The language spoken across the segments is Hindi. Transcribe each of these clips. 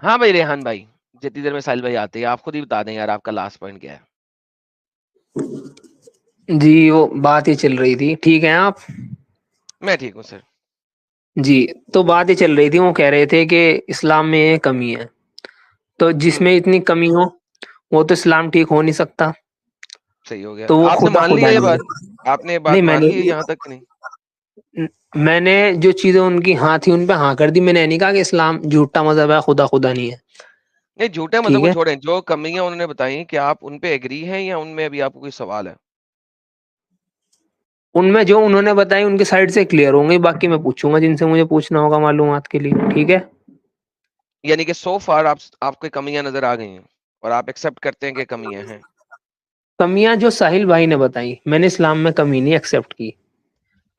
हाँ भाई रेहान भाई, जितनी देर में साहिल भाई आते हैं आप खुद ही बता दें यार, आपका लास्ट पॉइंट क्या है? जी वो बात ही चल रही थी, ठीक है आप? मैं ठीक हूँ सर। जी, तो बात ही चल रही थी, वो कह रहे थे कि इस्लाम में ये कमी है, तो हम्म। जिसमें इतनी कमी हो वो तो इस्लाम ठीक हो नहीं सकता। सही हो गया, तो वो आपने खुदा मान खुदा लिया ये नहीं बात? है। आपने ये नहीं बात मान मैंने ली है यहाँ तक कि नहीं? मैंने जो चीजें उनकी हाँ थी उन पे हाँ कर दी। मैंने ये नहीं कहा कि इस्लाम झूठा मजहब है, खुदा खुदा नहीं है। नहीं, झूठे मतलब ठीक को है, छोड़ें, जो कमियां उन्होंने बताई क्या आप उन पे एग्री हैं या उनमें अभी आपको कोई सवाल है? उनमें जो उन्होंने बताई उनके साइड से क्लियर होंगे, बाकी मैं पूछूंगा जिनसे मुझे पूछना होगा मालूमात के लिए, ठीक है? यानी कि सो फार आपको कमियां नजर आ गई हैं और आप एक्सेप्ट करते हैं कि कमियां हैं। कमियां जो साहिल भाई ने बताई, मैंने इस्लाम में कमी नहीं एक्सेप्ट की।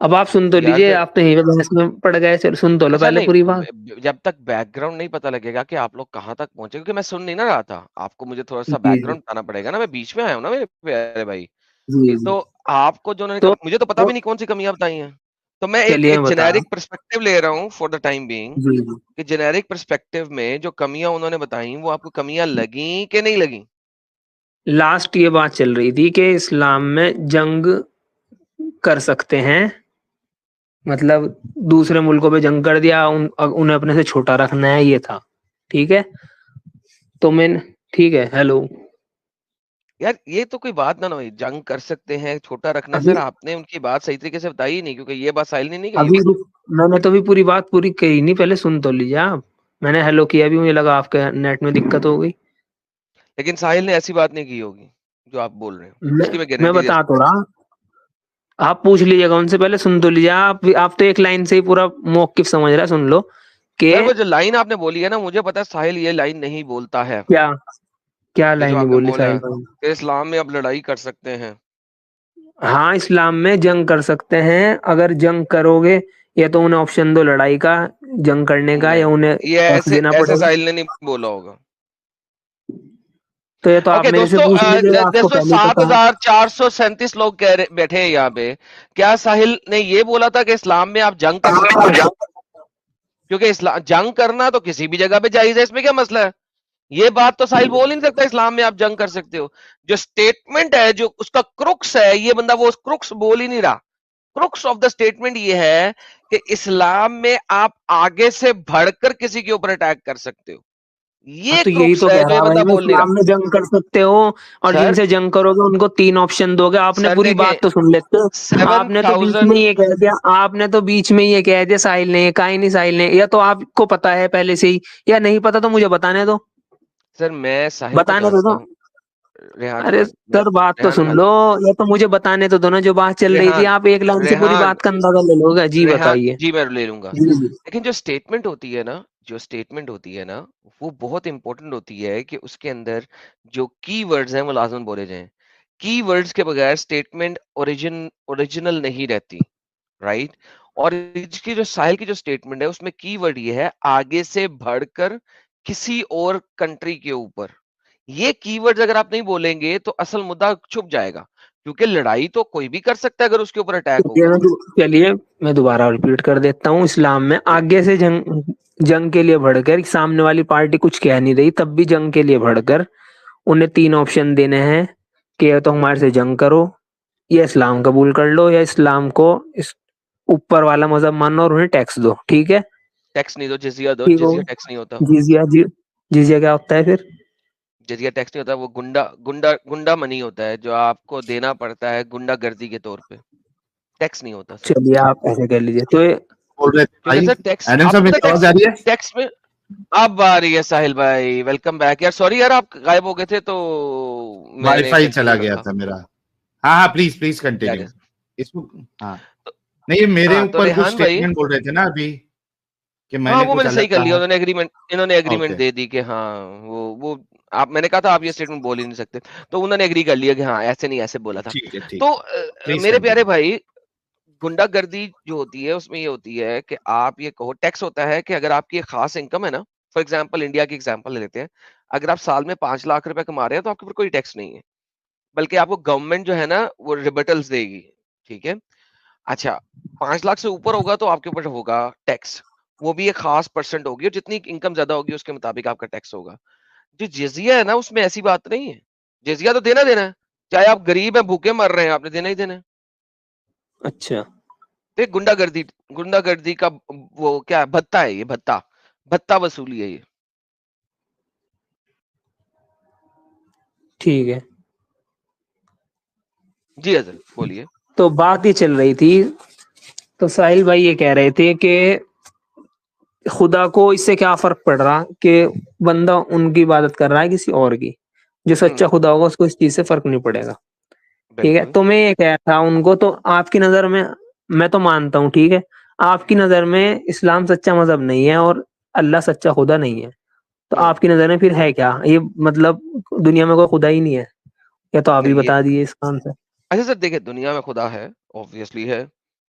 अब आप सुन तो यार लीजिए, आप तो यहीं पे बहस में पड़ गए, चलो सुन तो लो अच्छा पहले नहीं, पूरी बात। जब तक बैकग्राउंड नहीं पता लगेगा कि आप लोग कहाँ तक पहुंचे, क्योंकि मैं सुन नहीं ना रहा था, आपको मुझे थोड़ा सा जी जी बैकग्राउंड बताना पड़ेगा ना, मैं बीच में आया हूँ ना मेरे प्यारे भाई। जी जी। तो आपको जो उन्होंने तो, मुझे तो पता तो भी नहीं कौन सी कमियां बताई हैं। तो मैं एक चलिए मैं एक बता रहा जेनेरिक पर्सपेक्टिव ले रहा हूँ फॉर द टाइम बीइंग, हूँ। जी जी। कि जेनेरिक पर्सपेक्टिव में जो कमियां उन्होंने बताई वो आपको कमियां लगी कि नहीं लगी? लास्ट ये बात चल रही थी कि इस्लाम में जंग कर सकते हैं, मतलब दूसरे मुल्कों पे जंग कर दिया, उन्हें अपने से छोटा रखना है, ये था। ठीक है, तो मैं, ठीक है, हेलो। यार ये तो कोई बात ना हुई, जंग कर सकते हैं छोटा रखना, अभी सर आपने उनकी बात सही तरीके से बताई ही नहीं, क्योंकि ये बात साहिल ने नहीं कही अभी ना। मैंने तो भी पूरी बात पूरी कही नहीं, पहले सुन तो लीजिए आप। मैंने हेलो किया भी, मुझे लगा आपके नेट में दिक्कत हो गई। लेकिन साहिल ने ऐसी बात नहीं की होगी जो आप बोल रहे हो, मैं उसकी मैं मैं गारंटी दे बता तो सकता हूँ। रहा, आप पूछ लीजिएगा उनसे, पहले सुन तो लीजिए आप तो एक लाइन से ही पूरा मौकिफ समझ रहा है, सुन लो कि सर वो जो लाइन आपने बोली है ना, मुझे पता है साहिल ये लाइन नहीं बोलता है। क्या, क्या ये जो लाइन ही आपने बोली बोला साहिल है भाई? कि इस्लाम में अब लड़ाई कर सकते हैं। हाँ, इस्लाम में जंग कर सकते हैं, अगर जंग करोगे या तो उन्हें ऑप्शन दो लड़ाई का, जंग करने का, या नहीं, उन्हें ये टैक्स ऐसे देना ऐसे पड़ेगा। साहिल ने नहीं बोला होगा। तो ये तो आप ओके मेरे से दोस्तों, पूछ लीजिए, आपको दोस्तों पहले ही सात पता है। हजार चार सौ सैंतीस लोग कह रहे बैठे हैं यहाँ पे। क्या साहिल ने ये बोला था कि इस्लाम में आप जंग कर सकते हैं? क्योंकि इस्लाम जंग करना तो किसी भी जगह पे जायज है, इसमें क्या मसला है? ये बात तो साहिल बोल ही नहीं सकता इस्लाम में आप जंग कर सकते हो। जो स्टेटमेंट है, जो उसका क्रुक्स है, ये बंदा वो क्रुक्स बोल ही नहीं रहा। क्रुक्स ऑफ द स्टेटमेंट ये है कि इस्लाम में आप आगे से बढ़कर किसी के ऊपर अटैक कर सकते हो। हाँ, ये तो यही क्रुक्स तो है कह जो ये रहा भाई बंदा मैं, बोल नहीं रहा। इस्लाम में जंग कर सकते हो, और सर, जिनसे जंग करोगे उनको तीन ऑप्शन दोगे। आपने सर पूरी देखिए, बात तो सुन लेते हो। सेवन आपने तो बीच में थाउजेंड ये कह दिया, आपने तो बीच में ये कह दिया साहिल ने, कहा ही नहीं साहिल ने, या तो आपको पता है पहले से ही, या नहीं पता तो मुझे बताने दो। सर मैं साहिल को बताने जानता दो। हूँ। रेहान अरे खान, मैं सर बात तो रेहान सुन खान, लो, या तो मुझे बताने तो दो ना, जो बात चल रही थी रेहान, आप एक लाइन से पूरी रेहान, बात का अंदाजा ले लोगे। जी रेहान बताइए। जी मैं ले लूंगा। जी जी। लेकिन जो स्टेटमेंट होती है ना, जो स्टेटमेंट होती है ना, वो बहुत इंपॉर्टेंट होती है कि उसके अंदर जो की वर्ड्स हैं वो लाजमन बोले जाएं। की वर्ड्स के बगैर स्टेटमेंट ओरिजिनल नहीं रहती, राइट? और इसकी जो साहिल की जो स्टेटमेंट है उसमें की वर्ड ये है, आगे से बढ़कर किसी और कंट्री के ऊपर। ये कीवर्ड्स अगर आप नहीं बोलेंगे तो असल मुद्दा छुप जाएगा, क्योंकि लड़ाई तो कोई भी कर सकता है अगर उसके ऊपर अटैक होगा तो। चलिए मैं दोबारा रिपीट कर देता हूँ, इस्लाम में हम्म, आगे से जंग, जंग के लिए बढ़कर, सामने वाली पार्टी कुछ कह नहीं रही तब भी जंग के लिए बढ़कर उन्हें तीन ऑप्शन देने हैं कि या तो हमारे से जंग करो, या इस्लाम कबूल कर लो, या इस्लाम को इस ऊपर वाला मजहब मानो और उन्हें टैक्स दो। ठीक है, टैक्स नहीं दो, जिजिया दो, ठीक हो। जिजिया टैक्स नहीं होता। जिजिया जी, जिजिया क्या होता है फिर? जिजिया टैक्स नहीं होता, वो गुंडा गुंडा गुंडा मनी होता है जो आपको देना पड़ता है गुंडागर्दी के तौर पे। टैक्स नहीं होता सर। चलिए आप ऐसे कर लीजिए तो बोल रहे थे क्योंकि भाई। सर टैक्स, एडम आपको साहब, पता मेरी है आवाज टैक्स, आ रही है? टैक्स में। अब आ रही है साहिल भाई, वेलकम बैक यार, सॉरी यार आप गायब हो गए थे तो मैंने वाईफाई चला कंटिन्यू गया रखा। था मेरा। हाँ हाँ, प्लीज प्लीज यार कंटिन्यू। इसको, हाँ। नहीं, ये मेरे हाँ तो ऊपर कुछ रेहान भाई, स्टेटमेंट बोल रहे थे ना अभी, कि हाँ मैंने वो कुछ मैंने सही अलग कर लिया, कहा। उन्होंने एग्रीमेंट, इन्होंने एग्रीमेंट ओके, दे दी कि हाँ वो आप, मैंने कहा था आप ये स्टेटमेंट बोल ही नहीं सकते, तो उन्होंने एग्री कर लिया कि हाँ ऐसे नहीं ऐसे बोला था। ठीक है ठीक तो है। प्लीज मेरे प्यारे कंटिन्यू। भाई, गुंडागर्दी जो होती है उसमें ये होती है कि आप ये कहो, टैक्स होता है कि अगर आपकी एक खास इनकम है ना, फॉर एग्जांपल इंडिया की एग्जांपल ले लेते हैं, अगर आप साल में 5 लाख रुपए कमा रहे हैं तो आपके ऊपर कोई टैक्स नहीं है, बल्कि आपको गवर्नमेंट जो है ना वो रिबेटल्स देगी। ठीक है? अच्छा, 5 लाख से ऊपर होगा तो आपके ऊपर होगा टैक्स। वो भी एक खास परसेंट होगी और जितनी इनकम ज्यादा होगी उसके मुताबिक आपका टैक्स होगा। जो जिजिया है ना उसमें ऐसी बात नहीं है, जिजिया तो देना देना है, चाहे आप गरीब हैं भूखे मर रहे हैं आपने देना ही देना है। अच्छा तो ये गुंडागर्दी गुंडागर्दी का वो क्या है, भत्ता है, ये भत्ता भत्ता वसूली है ये। ठीक है। जी हजर बोलिए। तो बात ये चल रही थी, तो साहिल भाई ये कह रहे थे कि खुदा को इससे क्या फर्क पड़ रहा कि बंदा उनकी इबादत कर रहा है किसी और की, जो सच्चा खुदा होगा उसको इस चीज से फर्क नहीं पड़ेगा। ठीक है, बिल्कुल। तो मैं ये कह रहा था उनको, तो आपकी नजर में, मैं तो मानता हूँ ठीक है, आपकी नजर में इस्लाम सच्चा मजहब नहीं है और अल्लाह सच्चा खुदा नहीं है, तो आपकी नजर में फिर है क्या ये, मतलब दुनिया में कोई खुदा ही नहीं है, या तो आप ही नहीं ये बता दिए इसका आंसर। अच्छा सर देखिए, दुनिया में खुदा है, ऑब्वियसली है,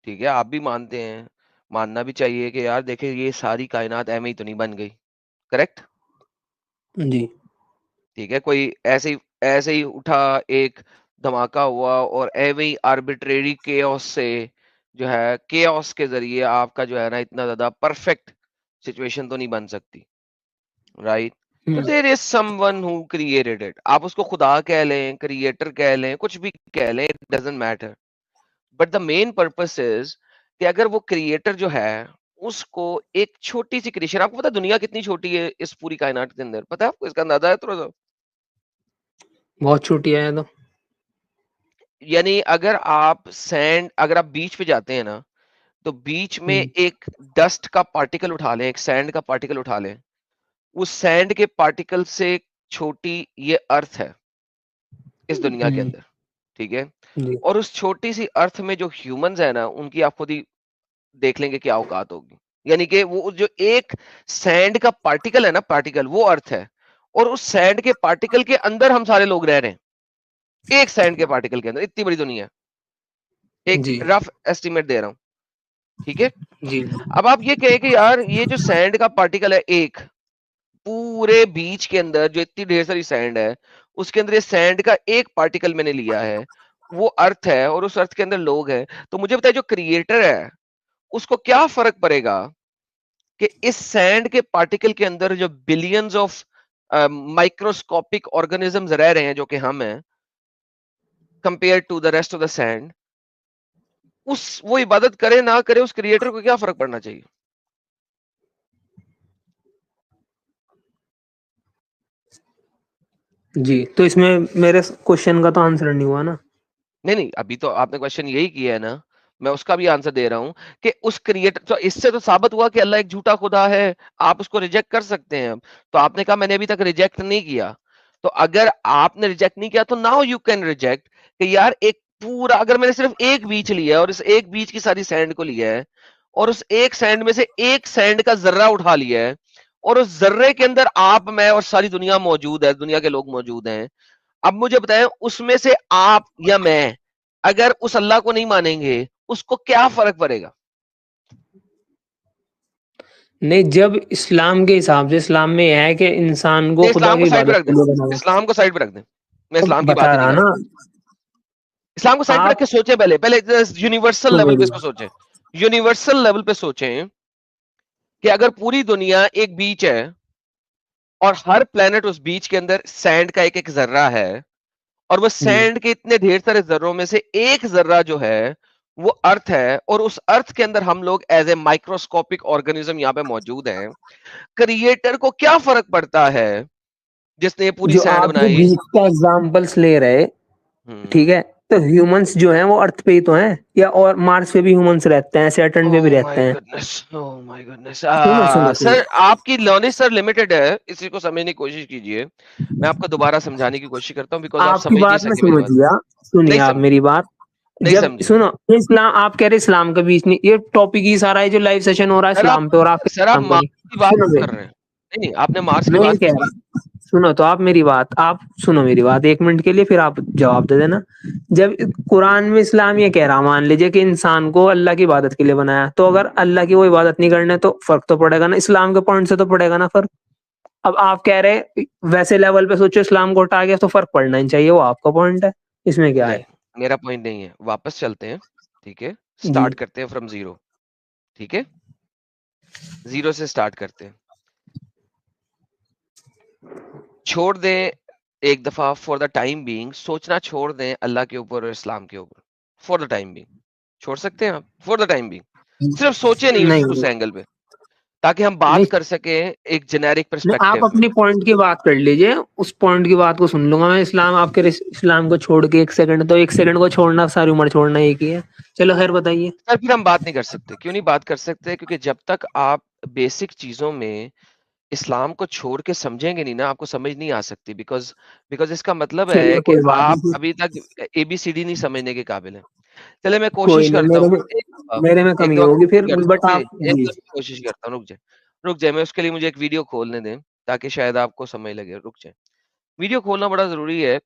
ठीक है, आप भी मानते हैं, मानना भी चाहिए कि यार देखिए ये सारी कायनात ऐਵੇਂ ही तो नहीं बन गई, करेक्ट? जी ठीक है, कोई ऐसे ही उठा, एक धमाका हुआ और ऐਵੇਂ ही आर्बिट्रेरी केओस से जो है, केओस के जरिए आपका जो है ना इतना ज्यादा परफेक्ट सिचुएशन तो नहीं बन सकती, राइट? तो there is someone who created it, आप उसको खुदा कह लें, क्रिएटर कह लें, कुछ भी कह लें, it doesn't matter, but the main purpose is कि अगर वो क्रिएटर जो है उसको एक छोटी सी क्रिएशन, आपको पता है दुनिया कितनी छोटी है इस पूरी कायनात के अंदर, पता है आपको, इसका अंदाजा है थोड़ा सा? बहुत छोटी है तो। यानी अगर आप बीच पे जाते हैं ना, तो बीच में हम्म, एक डस्ट का पार्टिकल उठा लें, एक सैंड का पार्टिकल उठा लें, उस सैंड के पार्टिकल से छोटी ये अर्थ है इस दुनिया के हम्म, अंदर, ठीक है? जी और उस छोटी सी अर्थ में जो ह्यूमंस है ना, उनकी आप खुद ही देख लेंगे क्या औकात होगी। यानी कि वो जो एक सैंड का पार्टिकल है ना, पार्टिकल वो अर्थ है, और उस सैंड के पार्टिकल के अंदर हम सारे लोग रह रहे हैं, एक सैंड के पार्टिकल के अंदर इतनी बड़ी दुनिया, एक जी रफ एस्टिमेट दे रहा हूं, ठीक है? जी अब आप ये कहे कि यार ये जो सैंड का पार्टिकल है, एक पूरे बीच के अंदर जो इतनी ढेर सारी सैंड है, उसके अंदर ये सैंड का एक पार्टिकल मैंने लिया है, वो अर्थ है, और उस अर्थ के अंदर लोग हैं, तो मुझे बताइए जो क्रिएटर है उसको क्या फर्क पड़ेगा कि इस सैंड के पार्टिकल के अंदर जो बिलियंस ऑफ माइक्रोस्कोपिक ऑर्गेनिजम्स रह रहे हैं जो कि हम हैं, compare to the rest of the sand, उस वो इबादत करे ना करे उस क्रिएटर को क्या फर्क पड़ना चाहिए? जी। तो इसमें मेरे क्वेश्चन का तो आंसर नहीं हुआ ना। नहीं नहीं, अभी तो आपने क्वेश्चन यही किया है ना, मैं उसका भी आंसर दे रहा हूं कि उस क्रिएटर, तो इससे तो साबित हुआ कि अल्लाह एक झूठा खुदा है, आप उसको रिजेक्ट कर सकते हैं। अब तो आपने कहा मैंने अभी तक रिजेक्ट नहीं किया, तो अगर आपने रिजेक्ट नहीं किया तो नाउ यू कैन रिजेक्ट कि यार एक पूरा, अगर मैंने सिर्फ एक बीच लिया है और इस एक बीच की सारी सैंड को लिया है, और उस एक सैंड में से एक सैंड का जर्रा उठा लिया है, और उस जर्रे के अंदर आप, मैं और सारी दुनिया मौजूद है, दुनिया के लोग मौजूद हैं, अब मुझे बताएं उसमें से आप या मैं अगर उस अल्लाह को नहीं मानेंगे, उसको क्या फर्क पड़ेगा? नहीं, जब इस्लाम के हिसाब से, इस्लाम में यह है कि इंसान को नहीं, खुदा इस्लाम की को साइड पे इबादत रख के दें, लिए बनाया। इस्लाम को साइड पे रख दें, मैं तो इस्लाम की बात बता ही नहीं रहा कर ना, रहा। इस्लाम को साइड पे रख आप के सोचें, पहले पहले यूनिवर्सल सुनो लेवल पे मेरी इसको सोचें, यूनिवर्सल लेवल पे सोचें कि अगर पूरी दुनिया एक बीच है और हर प्लेनेट उस बीच के अंदर सैंड का एक एक जर्रा है, और वो जी सैंड के इतने ढेर सारे जर्रों में से एक जर्रा जो है वो अर्थ है, और उस अर्थ के अंदर हम लोग एज ए माइक्रोस्कोपिक ऑर्गेनिज्म यहाँ पे मौजूद हैं, क्रिएटर को क्या फर्क पड़ता है जिसने ये पूरी जो सैंड आप जो बनाई? बीच का एग्जांपल्स ले रहे, हम्म। ठीक है, तो ह्यूमंस जो हैं वो अर्थ पे ही तो हैं, या और मार्स पे भी ह्यूमंस रहते हैं, सैटर्न पे भी ओह रहते माय हैं। गुडनेस, ओह माय गुडनेस, सुनो सुनो सुनो, सर आपकी नॉलेज सर लिमिटेड है, इसी को समझने की कोशिश कीजिए। मैं आपको दोबारा समझाने की कोशिश करता हूँ, बिकॉज आप आपकी समझ नहीं बात में सके मेरी समझ बात। लिया। सुनिए नहीं आप समझे, मेरी बात, नहीं जब समझे। सुनो, ये इस्लाम आप कह रहे इस्लाम के बीच नहीं, ये टॉपिक ही सारा है जो लाइव सेशन हो रहा है सर आप इस्लाम पे, और आप सर आप इस्लाम का मार्स नहीं। की बात सुनो क्यों कर मेरी, रहे हैं? नहीं नहीं, आपने मार्स की मैं ये बात कह क्यों की? रहा, सुनो तो आप मेरी बात, आप सुनो मेरी बात एक मिनट के लिए, फिर आप जवाब दे देना। जब कुरान में इस्लाम ये कह रहा, मान लीजिए कि इंसान को अल्लाह की इबादत के लिए बनाया, तो अगर अल्लाह की वो इबादत नहीं करने तो फर्क तो पड़ेगा ना, इस्लाम के पॉइंट से तो पड़ेगा ना फर्क। अब आप कह रहे वैसे लेवल पे सोचो इस्लाम को हटा गया तो फर्क पड़ना ही चाहिए, वो आपका पॉइंट है, इसमें क्या है। नहीं, मेरा पॉइंट नहीं है, वापस चलते हैं, ठीक है, जी स्टार्ट करते हैं फ्रॉम जीरो, ठीक है? 0 से स्टार्ट करते हैं। छोड़ दें एक दफा फॉर द टाइम बीइंग, सोचना छोड़ दें अल्लाह के ऊपर और इस्लाम के ऊपर फॉर द टाइम बीइंग। छोड़ सकते हैं आप फॉर द टाइम बीइंग, सिर्फ सोचे नहीं नहीं उस एंगल पे, ताकि हम बात नहीं कर सके एक जेनेरिक नहीं, आप पर्सपेक्टिव में। अपनी पॉइंट की बात कर लीजिए, उस पॉइंट की बात को सुन लूंगा मैं। इस्लाम आपके इस्लाम को छोड़ के 1 सेकंड, तो 1 सेकंड को छोड़ना सारी उम्र छोड़ना एक ही है। चलो खैर बताइए। सर फिर हम बात नहीं कर सकते। क्यों नहीं बात कर सकते? क्योंकि जब तक आप बेसिक चीजों में इस्लाम को छोड़ के समझेंगे नहीं ना, आपको समझ नहीं आ सकती। बिकॉज बिकॉज इसका मतलब है चलिए कि कोई बात आप नहीं, अभी तक ABCD नहीं समझने के काबिल हैं। चले मैं कोई कोशिश नहीं, करता मेरे हूँ में एक दफा, मेरे में एक कमी दफा होगी कोशिश फिर, करता बट हूँ, आप एक जी। दफा कोशिश करता हूँ। रुक जाए, मैं उसके लिए मुझे एक वीडियो खोलने दें ताकि शायद आपको समझ लगे। रुक जाए, वीडियो खोलना बड़ा जरूरी है।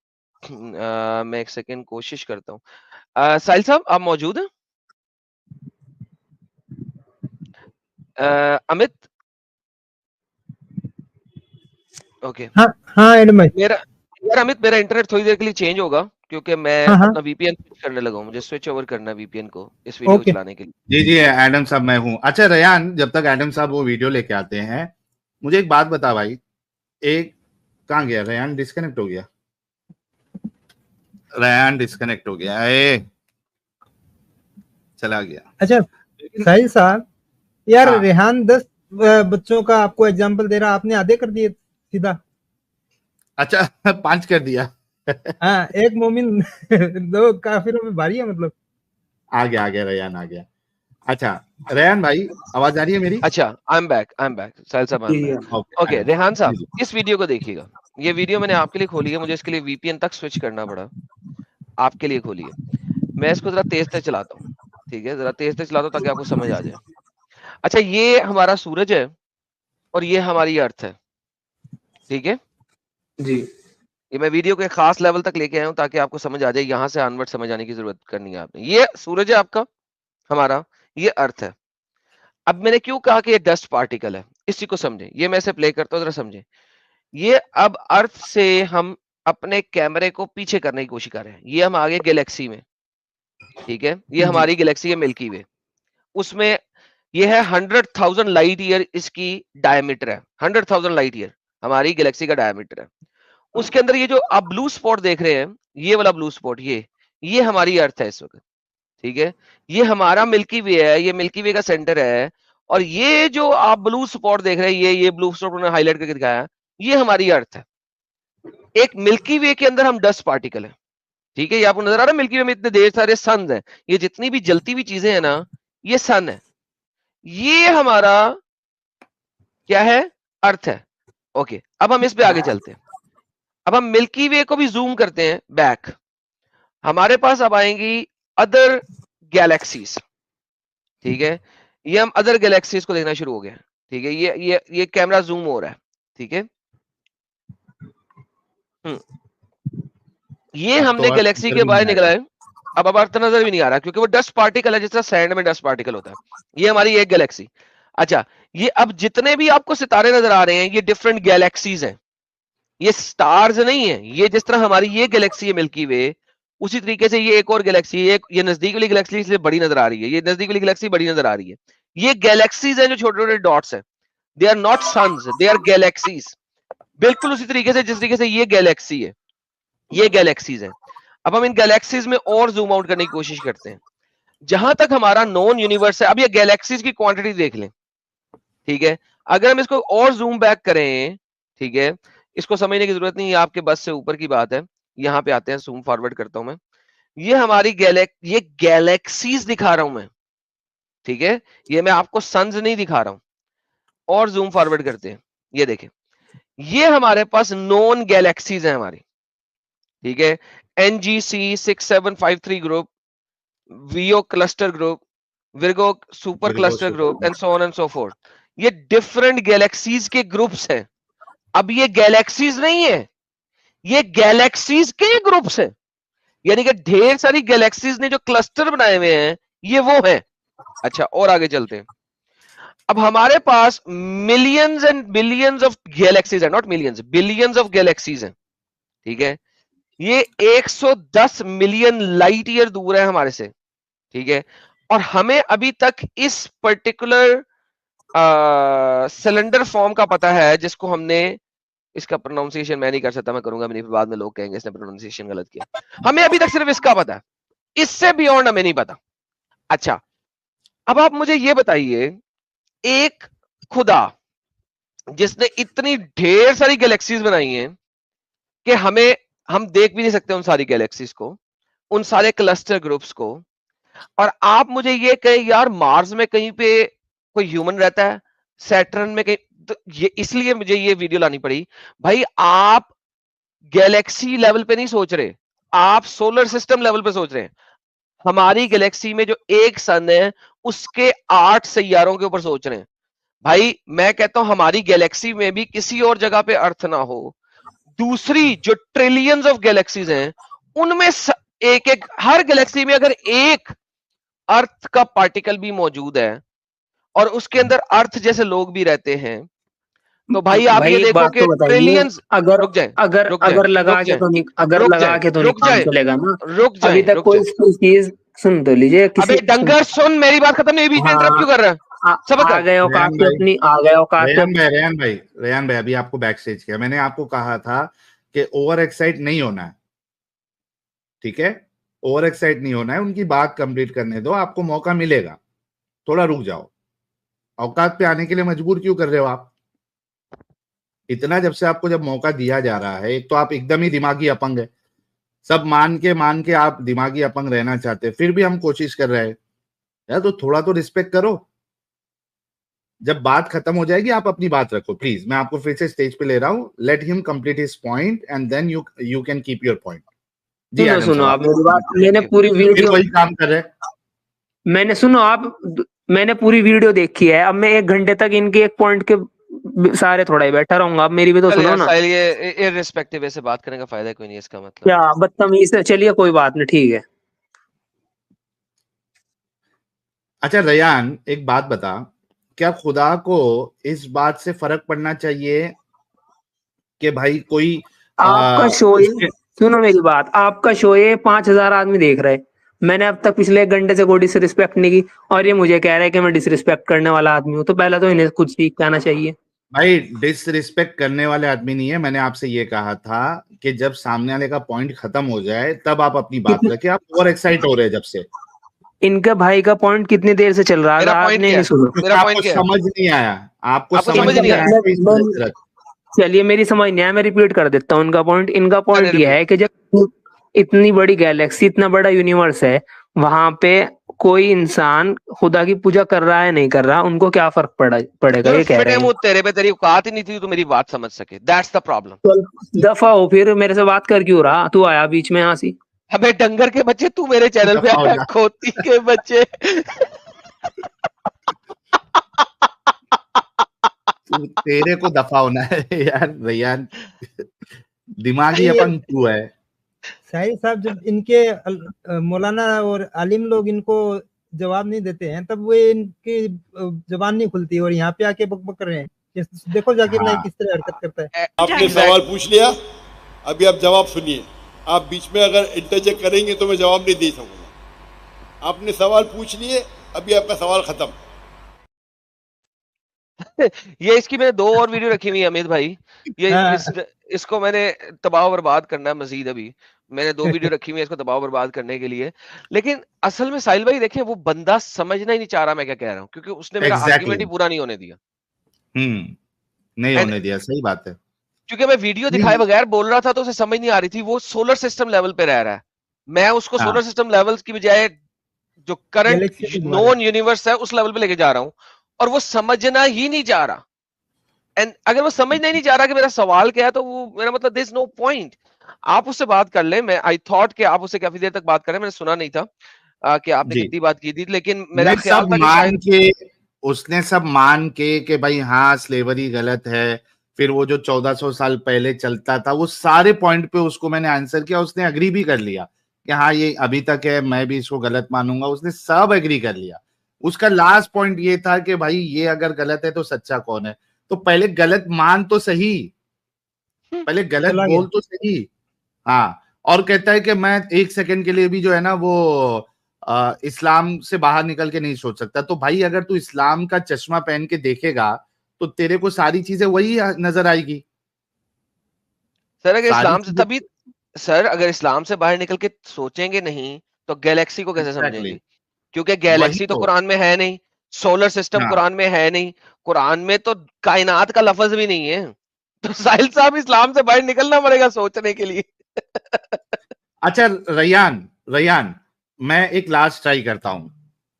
मैं एक सेकंड कोशिश करता हूँ। साहिल साहब आप मौजूद हैं? अमित, ओके। हाँ हाँ एडम भाई। मेरा यार अमित, मेरा इंटरनेट थोड़ी देर के लिए चेंज होगा क्योंकि मैं हाँ हाँ अपना VPN स्विच करने लगा हूँ। मुझे स्विच ओवर करना है VPN को इस वीडियो को ओके। चलाने के लिए। जी जी एडम साहब मैं हूँ। अच्छा रेयान, जब तक एडम साहब वो वीडियो लेके आते हैं, मुझे एक बात बता भाई। एक कहाँ गया रेयान? डिस्कनेक्ट हो गया। रेयान डिस्कनेक्ट हो गया, चला गया। अच्छा साहिल साहब, यार हाँ रेहान 10 बच्चों का आपको एग्जाम्पल दे रहा, आपने आधे कर दिए सीधा। अच्छा 5 कर दिया। हाँ एक मोमिन 2 काफिरों में भारी है मतलब। आ गया रेयान आ गया। अच्छा रेयान भाई, आवाज आ रही है मेरी? अच्छा, आई एम बैक साहिल साहब, आई एम जी, back. Okay okay Adam Rehan ji साहब, जी। इस वीडियो को देखिएगा। ये वीडियो मैंने आपके लिए खोली है, मुझे इसके लिए VPN तक स्विच करना पड़ा। आपके लिए खोली है। मैं इसको जरा तेज तेज चलाता हूँ। ठीक है, जरा तेज तेज चलाता हूँ ताकि आपको समझ आ जाए। अच्छा, ये हमारा सूरज है और ये हमारी अर्थ है। ठीक है, जी ये मैं वीडियो के खास लेवल तक लेके आया हूँ ताकि आपको समझ आ जाए। यहाँ से अनवर्ड समझ आने की जरूरत करनी है आपने। ये सूरज है आपका, हमारा, ये अर्थ है। अब मैंने क्यों कहा कि ये डस्ट पार्टिकल है, इसी को समझे। ये मैं इसे प्ले करता हूँ, जरा समझे। ये अब अर्थ से हम अपने कैमरे को पीछे करने की कोशिश कर रहे हैं। ये हम आगे गैलेक्सी में, ठीक है, ये जी हमारी गैलेक्सी है मिल्की वे। उसमें ये है 100,000 लाइट ईयर, इसकी डायमीटर है 100,000 लाइट ईयर, हमारी गैलेक्सी का डायमीटर है। उसके अंदर ये जो आप ब्लू स्पॉट देख रहे हैं, ये वाला ब्लू स्पॉट, ये हमारी अर्थ है इस वक्त। ठीक है, ये हमारा मिल्की वे है, ये मिल्की वे का सेंटर है। और ये जो आप ब्लू स्पॉट देख रहे हैं, ये ब्लू स्पॉट उन्होंने हाईलाइट करके दिखाया, ये हमारी अर्थ है। एक मिल्की वे के अंदर हम डस्ट पार्टिकल है। ठीक है, ये आपको नजर आ रहा है, मिल्की वे में इतने ढेर सारे सन हैं। ये जितनी भी जलती हुई चीजें हैं ना, ये सन है। ये हमारा क्या है? अर्थ है। ओके, अब हम इस पे आगे चलते हैं। अब हम मिल्की वे को भी जूम करते हैं बैक। हमारे पास अब आएंगी अदर गैलेक्सीज। ठीक है, ये हम अदर गैलेक्सीज को देखना शुरू हो गया। ठीक है, ये कैमरा जूम हो रहा है। ठीक है, ये अब तो हमने अर्थ गैलेक्सी नजर के भी बाहर नहीं निकला आएगा। है। अब अर्थ नजर भी नहीं आ रहा क्योंकि वो डस्ट पार्टिकल है, जिस तरह सैंड में डस्ट पार्टिकल होता है। ये हमारी एक गैलेक्सी। अच्छा, ये अब जितने भी आपको सितारे नजर आ रहे हैं, ये डिफरेंट गैलेक्सीज हैं, ये स्टार्स नहीं है। ये जिस तरह हमारी ये गैलेक्सी है मिल्की वे, उसी तरीके से ये एक और गैलेक्सी है। ये नजदीक वाली गैलेक्सी इसलिए बड़ी नजर आ रही है, ये नजदीक वाली गैलेक्सी बड़ी नजर आ रही है। ये गैलेक्सीज हैं जो छोटे छोटे डॉट्स हैं। They are not suns, they are galaxies. बिल्कुल उसी तरीके से जिस तरीके से ये गैलेक्सी है, ये गैलेक्सीज है। अब हम इन गैलेक्सीज में और जूम आउट करने की कोशिश करते हैं। जहां तक हमारा नॉन यूनिवर्स है, अब ये गैलेक्सीज की क्वांटिटी देख लें। ठीक है, अगर हम इसको और जूम बैक करें, ठीक है, इसको समझने की जरूरत नहीं है, आपके बस से ऊपर की बात है। यहां पे आते हैं, जूम फॉरवर्ड करता हूं मैं। ये हमारी ये गैलेक्सीज दिखा रहा हूं मैं। ठीक है, ये मैं आपको सन्स नहीं दिखा रहा हूं। और जूम फॉरवर्ड करते हैं, ये देखें, ये हमारे पास नॉन गैलेक्सीज है हमारी। ठीक है, NGC 6753 group, VO cluster group, Virgo super Virgo cluster group, super. And so on and so fourth. ये डिफरेंट गैलेक्सीज के ग्रुप्स हैं। अब ये गैलेक्सीज नहीं है, ये गैलेक्सीज के ग्रुप्स हैं। यानी कि ढेर सारी गैलेक्सीज ने जो क्लस्टर बनाए हुए हैं, ये वो है। अच्छा, और आगे चलते हैं। अब हमारे पास millions and billions of galaxies है, not millions, billions of galaxies हैं। ठीक है, ये 110 मिलियन लाइट ईयर दूर है हमारे से। ठीक है, और हमें अभी तक इस पर्टिकुलर सिलेंडर फॉर्म का पता है, जिसको हमने, इसका प्रोनाउंसिएशन मैं नहीं कर सकता, मैं करूंगा नहीं, बाद में लोग कहेंगे इसने प्रोनाउंसिएशन गलत किया। हमें अभी तक सिर्फ इसका पता है, इससे बियॉन्ड हमें नहीं पता। अच्छा, अब आप मुझे ये बताइए, एक खुदा जिसने इतनी ढेर सारी गैलेक्सीज बनाई हैं कि हम देख भी नहीं सकते उन सारी गैलेक्सीज को, उन सारे क्लस्टर ग्रुप्स को, और आप मुझे ये कहें यार मार्स में कहीं पे कोई ह्यूमन रहता है, सैटर्न में कहीं, तो ये इसलिए मुझे ये वीडियो लानी पड़ी। भाई आप गैलेक्सी लेवल पे नहीं सोच रहे, आप सोलर सिस्टम लेवल पे सोच रहे हैं। हमारी गैलेक्सी में जो एक सन है उसके 8 सैयारों के ऊपर सोच रहे हैं। भाई मैं कहता हूं हमारी गैलेक्सी में भी किसी और जगह पे अर्थ ना हो, दूसरी जो ट्रिलियंस ऑफ गैलेक्सीज हैं उनमें एक एक, हर गैलेक्सी में अगर एक अर्थ का पार्टिकल भी मौजूद है और उसके अंदर अर्थ जैसे लोग भी रहते हैं, तो भाई आप भाई ये एक देखो बात कि तो बताइए, ट्रिलियंस। अगर रुक जाए, अगर रुक जाए, अगर लगा रुक के जाए, तो नहीं, अगर रुक लगा जाए, के तो नहीं रुक काम जाए, चलेगा ना। रुक अभी जाए, तक रुक कोई जाए। चीज, सुन तो लीजिए अबे किसी सुन। डंगर सुन, मेरी बात खत्म नहीं हुई, बीच में इंटरप्ट हाँ, क्यों कर रहा है? सबर आ कर। गए औकात रेयान पे भाई, अपनी, आ गए औकात पे अपनी। रेयान भाई अभी आपको बैक स्टेज किया। मैंने आपको कहा था कि ओवर एक्साइट नहीं होना है, ठीक है? ओवर एक्साइट नहीं होना है, उनकी बात कंप्लीट करने दो, आपको मौका मिलेगा, थोड़ा रुक जाओ। औकात पे आने के लिए मजबूर क्यों कर रहे हो आप? इतना जब से आपको जब मौका दिया जा रहा है, एक तो आप एकदम ही दिमागी अपंग है, सब मान के आप दिमागी अपंग रहना चाहते हैं, फिर भी हम कोशिश कर रहे हैं यार, तो थोड़ा तो रिस्पेक्ट करो। जब बात खत्म हो जाएगी आप अपनी बात रखो प्लीज। मैं आपको फिर से स्टेज पे ले रहा हूँ, let him complete his point and then you can keep your point. जी सुनो एडम सुनो, साहब, आप आप मेरी बात, मैंने थैंक यू। पूरी फिर वीडियो, वही काम कर रहे हैं। मैंने सुनो आप, मैंने पूरी वीडियो देखी है। अब मैं 1 घंटे तक इनके एक पॉइंट के सारे थोड़ा ही बैठा रहूंगा। अब मेरी भी तो चल सुनो यार ना। साहिल, ये इररिस्पेक्टिव ऐसे बात करने का फायदा कोई नहीं है, इसका मतलब। क्या बदतमीज है, चलिए कोई बात नहीं, ठीक है। अच्छा रयान, एक बात बता, क्या खुदा को इस बात से फर्क पड़ना चाहिए कि भाई कोई आपका शो है, उसके, सुनो मेरी बात, आपका शो है, 5,000 आदमी देख रहे हैं। मैंने अब तक पिछले 1 घंटे से कोई डिसरिस्पेक्ट नहीं की, और ये मुझे कह रहा है कि मैं डिसरिस्पेक्ट करने वाला आदमी हूँ। तो पहले तो इन्हें कुछ सीख के आना चाहिए। भाई डिसरिस्पेक्ट करने वाले आदमी नहीं है। मैंने आपसे ये कहा था कि जब सामने वाले का पॉइंट खत्म हो जाए तब आप अपनी बात कितने, रखें। आप ओवर एक्साइट हो रहे हैं जब से, इनका भाई का पॉइंट कितनी देर से चल रहा मेरा था, पॉइंट आपने क्या नहीं है? सुना। मेरा क्योंकि आपको पॉइंट क्या है? समझ नहीं आया, आपको आपको समझ समझ नहीं नहीं आया? आया तो इस तरह से रख। चलिए मेरी समझ नहीं आया, मैं रिपीट कर देता हूँ उनका पॉइंट। इनका करे पॉइंट यह रिपीट। है कि जब इतनी बड़ी गैलेक्सी, इतना बड़ा यूनिवर्स है, वहां पे कोई इंसान खुदा की पूजा कर रहा है नहीं कर रहा, उनको क्या फर्क पड़ेगा, यार ये कह फिटे रहे हैं। मुंह तेरे पे, तेरी औकात ही नहीं थी तो मेरी बात समझ सके, दैट्स द प्रॉब्लम। चल दफा हो, फिर मेरे से बात कर क्यों रहा, तू आया बीच में हंसी। अबे डंगर के बच्चे, तू मेरे चैनल पे दफा हो आया, जा। खोती के बच्चे। तेरे को दफा होना है यार रैयान, दिमागी ये अपंग तू है। शाहिद साहब, जब इनके मौलाना और आलिम लोग इनको जवाब नहीं देते हैं, तब वे इनकी जबान नहीं खुलती और यहाँ पे आके बक बक कर रहे हैं। देखो जाकिर नाइक हाँ, किस तरह हरकत करता है। आपने सवाल पूछ लिया, अभी आप जवाब सुनिए। आप बीच में अगर इंटरजेक्ट करेंगे तो मैं जवाब नहीं दे सकूंगा। आपने सवाल पूछ लिए, अभी आपका सवाल खत्म। ये इसकी मैंने 2 और वीडियो रखी हुई है अमित भाई। ये हाँ। इसको मैंने तबाह बर्बाद करना है मजीद। अभी मैंने 2 वीडियो रखी हुई है इसको तबाह बर्बाद करने के लिए। लेकिन असल में साहिल भाई देखें, वो बंदा समझना ही नहीं चाह रहा मैं क्या कह रहा हूँ, क्योंकि उसने मेरा एग्जैक्टली। आर्ग्यूमेंट ही पूरा नहीं होने दिया। नहीं एंड होने दिया, सही बात है। क्योंकि मैं वीडियो दिखाए नहीं, बगैर बोल रहा था तो उसे समझ नहीं आ रही थी। वो सोलर सिस्टम लेवल पे रह रहा है, मैं उसको हाँ, सोलर सिस्टम लेवल की बजाय जो करंट गैलेक्सी के बारे में। नॉन यूनिवर्स है उस लेवल पे लेके जा रहा हूं, और वो समझना ही नहीं चाह रहा। एंड अगर वो समझना ही नहीं चाह रहा कि मेरा सवाल क्या है, तो वो मेरा मतलब देयर इज नो पॉइंट। आप उससे बात कर लें। मैं आई थॉट कि आप उससे काफी देर तक बात करें, मैंने सुना नहीं था कि आपने जी, कितनी बात की थी, लेकिन मेरा नहीं ख्याल सब था कि मान शायद के, उसने सब मान के भाई हाँ स्लेवरी गलत है, फिर वो जो 1400 साल पहले चलता था वो सारे पॉइंट पे उसको मैंने आंसर किया, उसने अग्री भी कर लिया कि हाँ ये अभी तक है, मैं भी इसको गलत मानूंगा, उसने सब एग्री कर लिया। उसका लास्ट पॉइंट ये था कि भाई ये अगर गलत है तो सच्चा कौन है? तो पहले गलत मान तो सही, पहले गलत चला बोल गया। तो सही। हाँ, और कहता है कि मैं 1 सेकंड के लिए भी जो है ना वो इस्लाम से बाहर निकल के नहीं सोच सकता। तो भाई अगर तू इस्लाम का चश्मा पहन के देखेगा तो तेरे को सारी चीजें वही नजर आएगी। सर अगर सारी इस्लाम से चीजें तभी सर अगर इस्लाम से बाहर निकल के सोचेंगे नहीं तो गैलेक्सी को कैसे एग्जैक्टली समझेंगे? क्योंकि वही गैलेक्सी तो तो। कुरान में है नहीं, सोलर सिस्टम हाँ कुरान में है नहीं, कुरान में तो कायनात का लफ्ज भी नहीं है। तो साहिल साहब इस्लाम से बाहर निकलना पड़ेगा सोचने के लिए। अच्छा रैयान, रैयान मैं एक लास्ट ट्राई करता हूँ,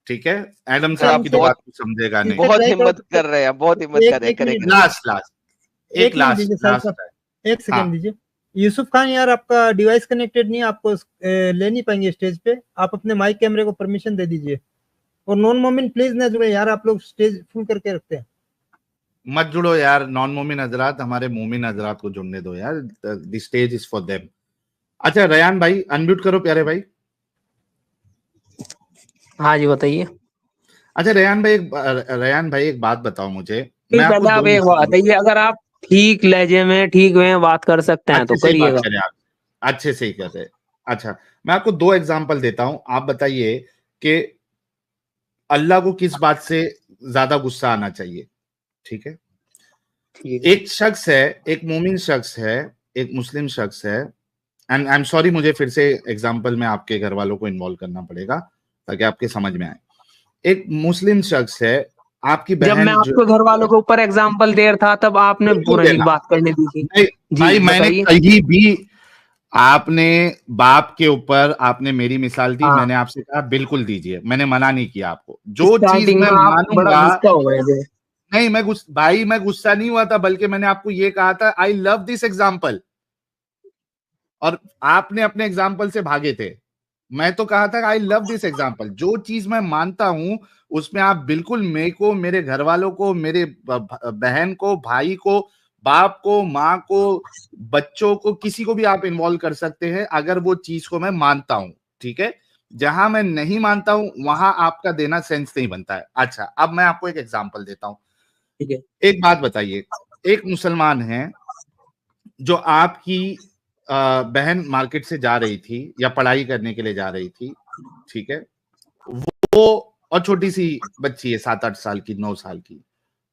ठीक है? एडम सर आप साहब की तो बहुत बात को समझेगा नहीं। इनसे बहुत ट्राई करो हिम्मत तब कर तक। रहे हैं, बहुत हिम्मत कर रहे हैं, एक करें मिनट करें। लास्ट लास्ट एक मिनट दीजिए साहिल लास्ट साहब, है। एक सेकंड हाँ दीजिए। यूसुफ खान यार आपका डिवाइस कनेक्टेड नहीं है, आपको ले नहीं पाएंगे स्टेज पे। आप अपने माइक कैमरे को परमिशन दे दीजिए। और नॉन मोमिन प्लीज ना जुड़े यार, आप लोग स्टेज फुल करके रखते हैं। मत जुड़ो यार, नॉन मोमिन हजरात, हमारे मोमिन हजरात को जुड़ने दो यार, the stage is for them. अच्छा रैयान भाई अनम्यूट करो प्यारे भाई। हाँ जी बताइए। अच्छा रैयान भाई एक बात बताओ मुझे, मैं फिर आपको पहले दो आप एक बात मिसाल, बताइए, अगर आप ठीक लहजे में ठीक वे में बात कर सकते हैं तो अच्छे से ही बात करिएगा। करें आप, अच्छे से ही कर रहे। अच्छा मैं आपको दो एग्जांपल देता हूं, आप बताइए कि अल्लाह को किस बात से ज्यादा गुस्सा आना चाहिए, ठीक है? ठीक है। एक शख्स है, एक मोमिन शख्स है, एक मुस्लिम शख्स है, एंड आई एम सॉरी मुझे फिर से एग्जांपल में आपके घर वालों को इन्वॉल्व करना पड़ेगा ताकि आपके समझ में आए। एक मुस्लिम शख्स है, आपकी जब मैं बहन जो, आपके घर वालों के ऊपर एग्जाम्पल दे रहा था तब आपने बिल्कुल पुरानी देना बात करने दी थी। नहीं जी भाई, मैंने बताइए। कहीं भी, आपने बाप के ऊपर आपने मेरी मिसाल दी, हाँ मैंने आपसे कहा बिल्कुल दीजिए, मैंने मना नहीं किया आपको, जो चीज स्टार्टिंग मैं में आप बड़ा मानूंगा। गुस्सा हो गए थे। नहीं भाई मैं गुस्सा नहीं हुआ था, बल्कि मैंने आपको ये कहा था आई लव दिस एग्जाम्पल, और आपने अपने एग्जाम्पल से भागे थे। मैं तो कहा था आई लव दिस एग्जाम्पल, जो चीज मैं मानता हूं उसमें आप बिल्कुल मेरे को, मेरे घर वालों को, मेरे बहन को, भाई को, बाप को, माँ को, बच्चों को, किसी को भी आप इन्वॉल्व कर सकते हैं अगर वो चीज को मैं मानता हूं, ठीक है? जहां मैं नहीं मानता हूं वहां आपका देना सेंस नहीं बनता है। अच्छा अब मैं आपको एक एग्जाम्पल देता हूं। ठीक है। एक बात बताइए, एक मुसलमान है जो आपकी बहन मार्केट से जा रही थी या पढ़ाई करने के लिए जा रही थी, ठीक है? वो, और छोटी सी बच्ची है 7-8 साल की, 9 साल की,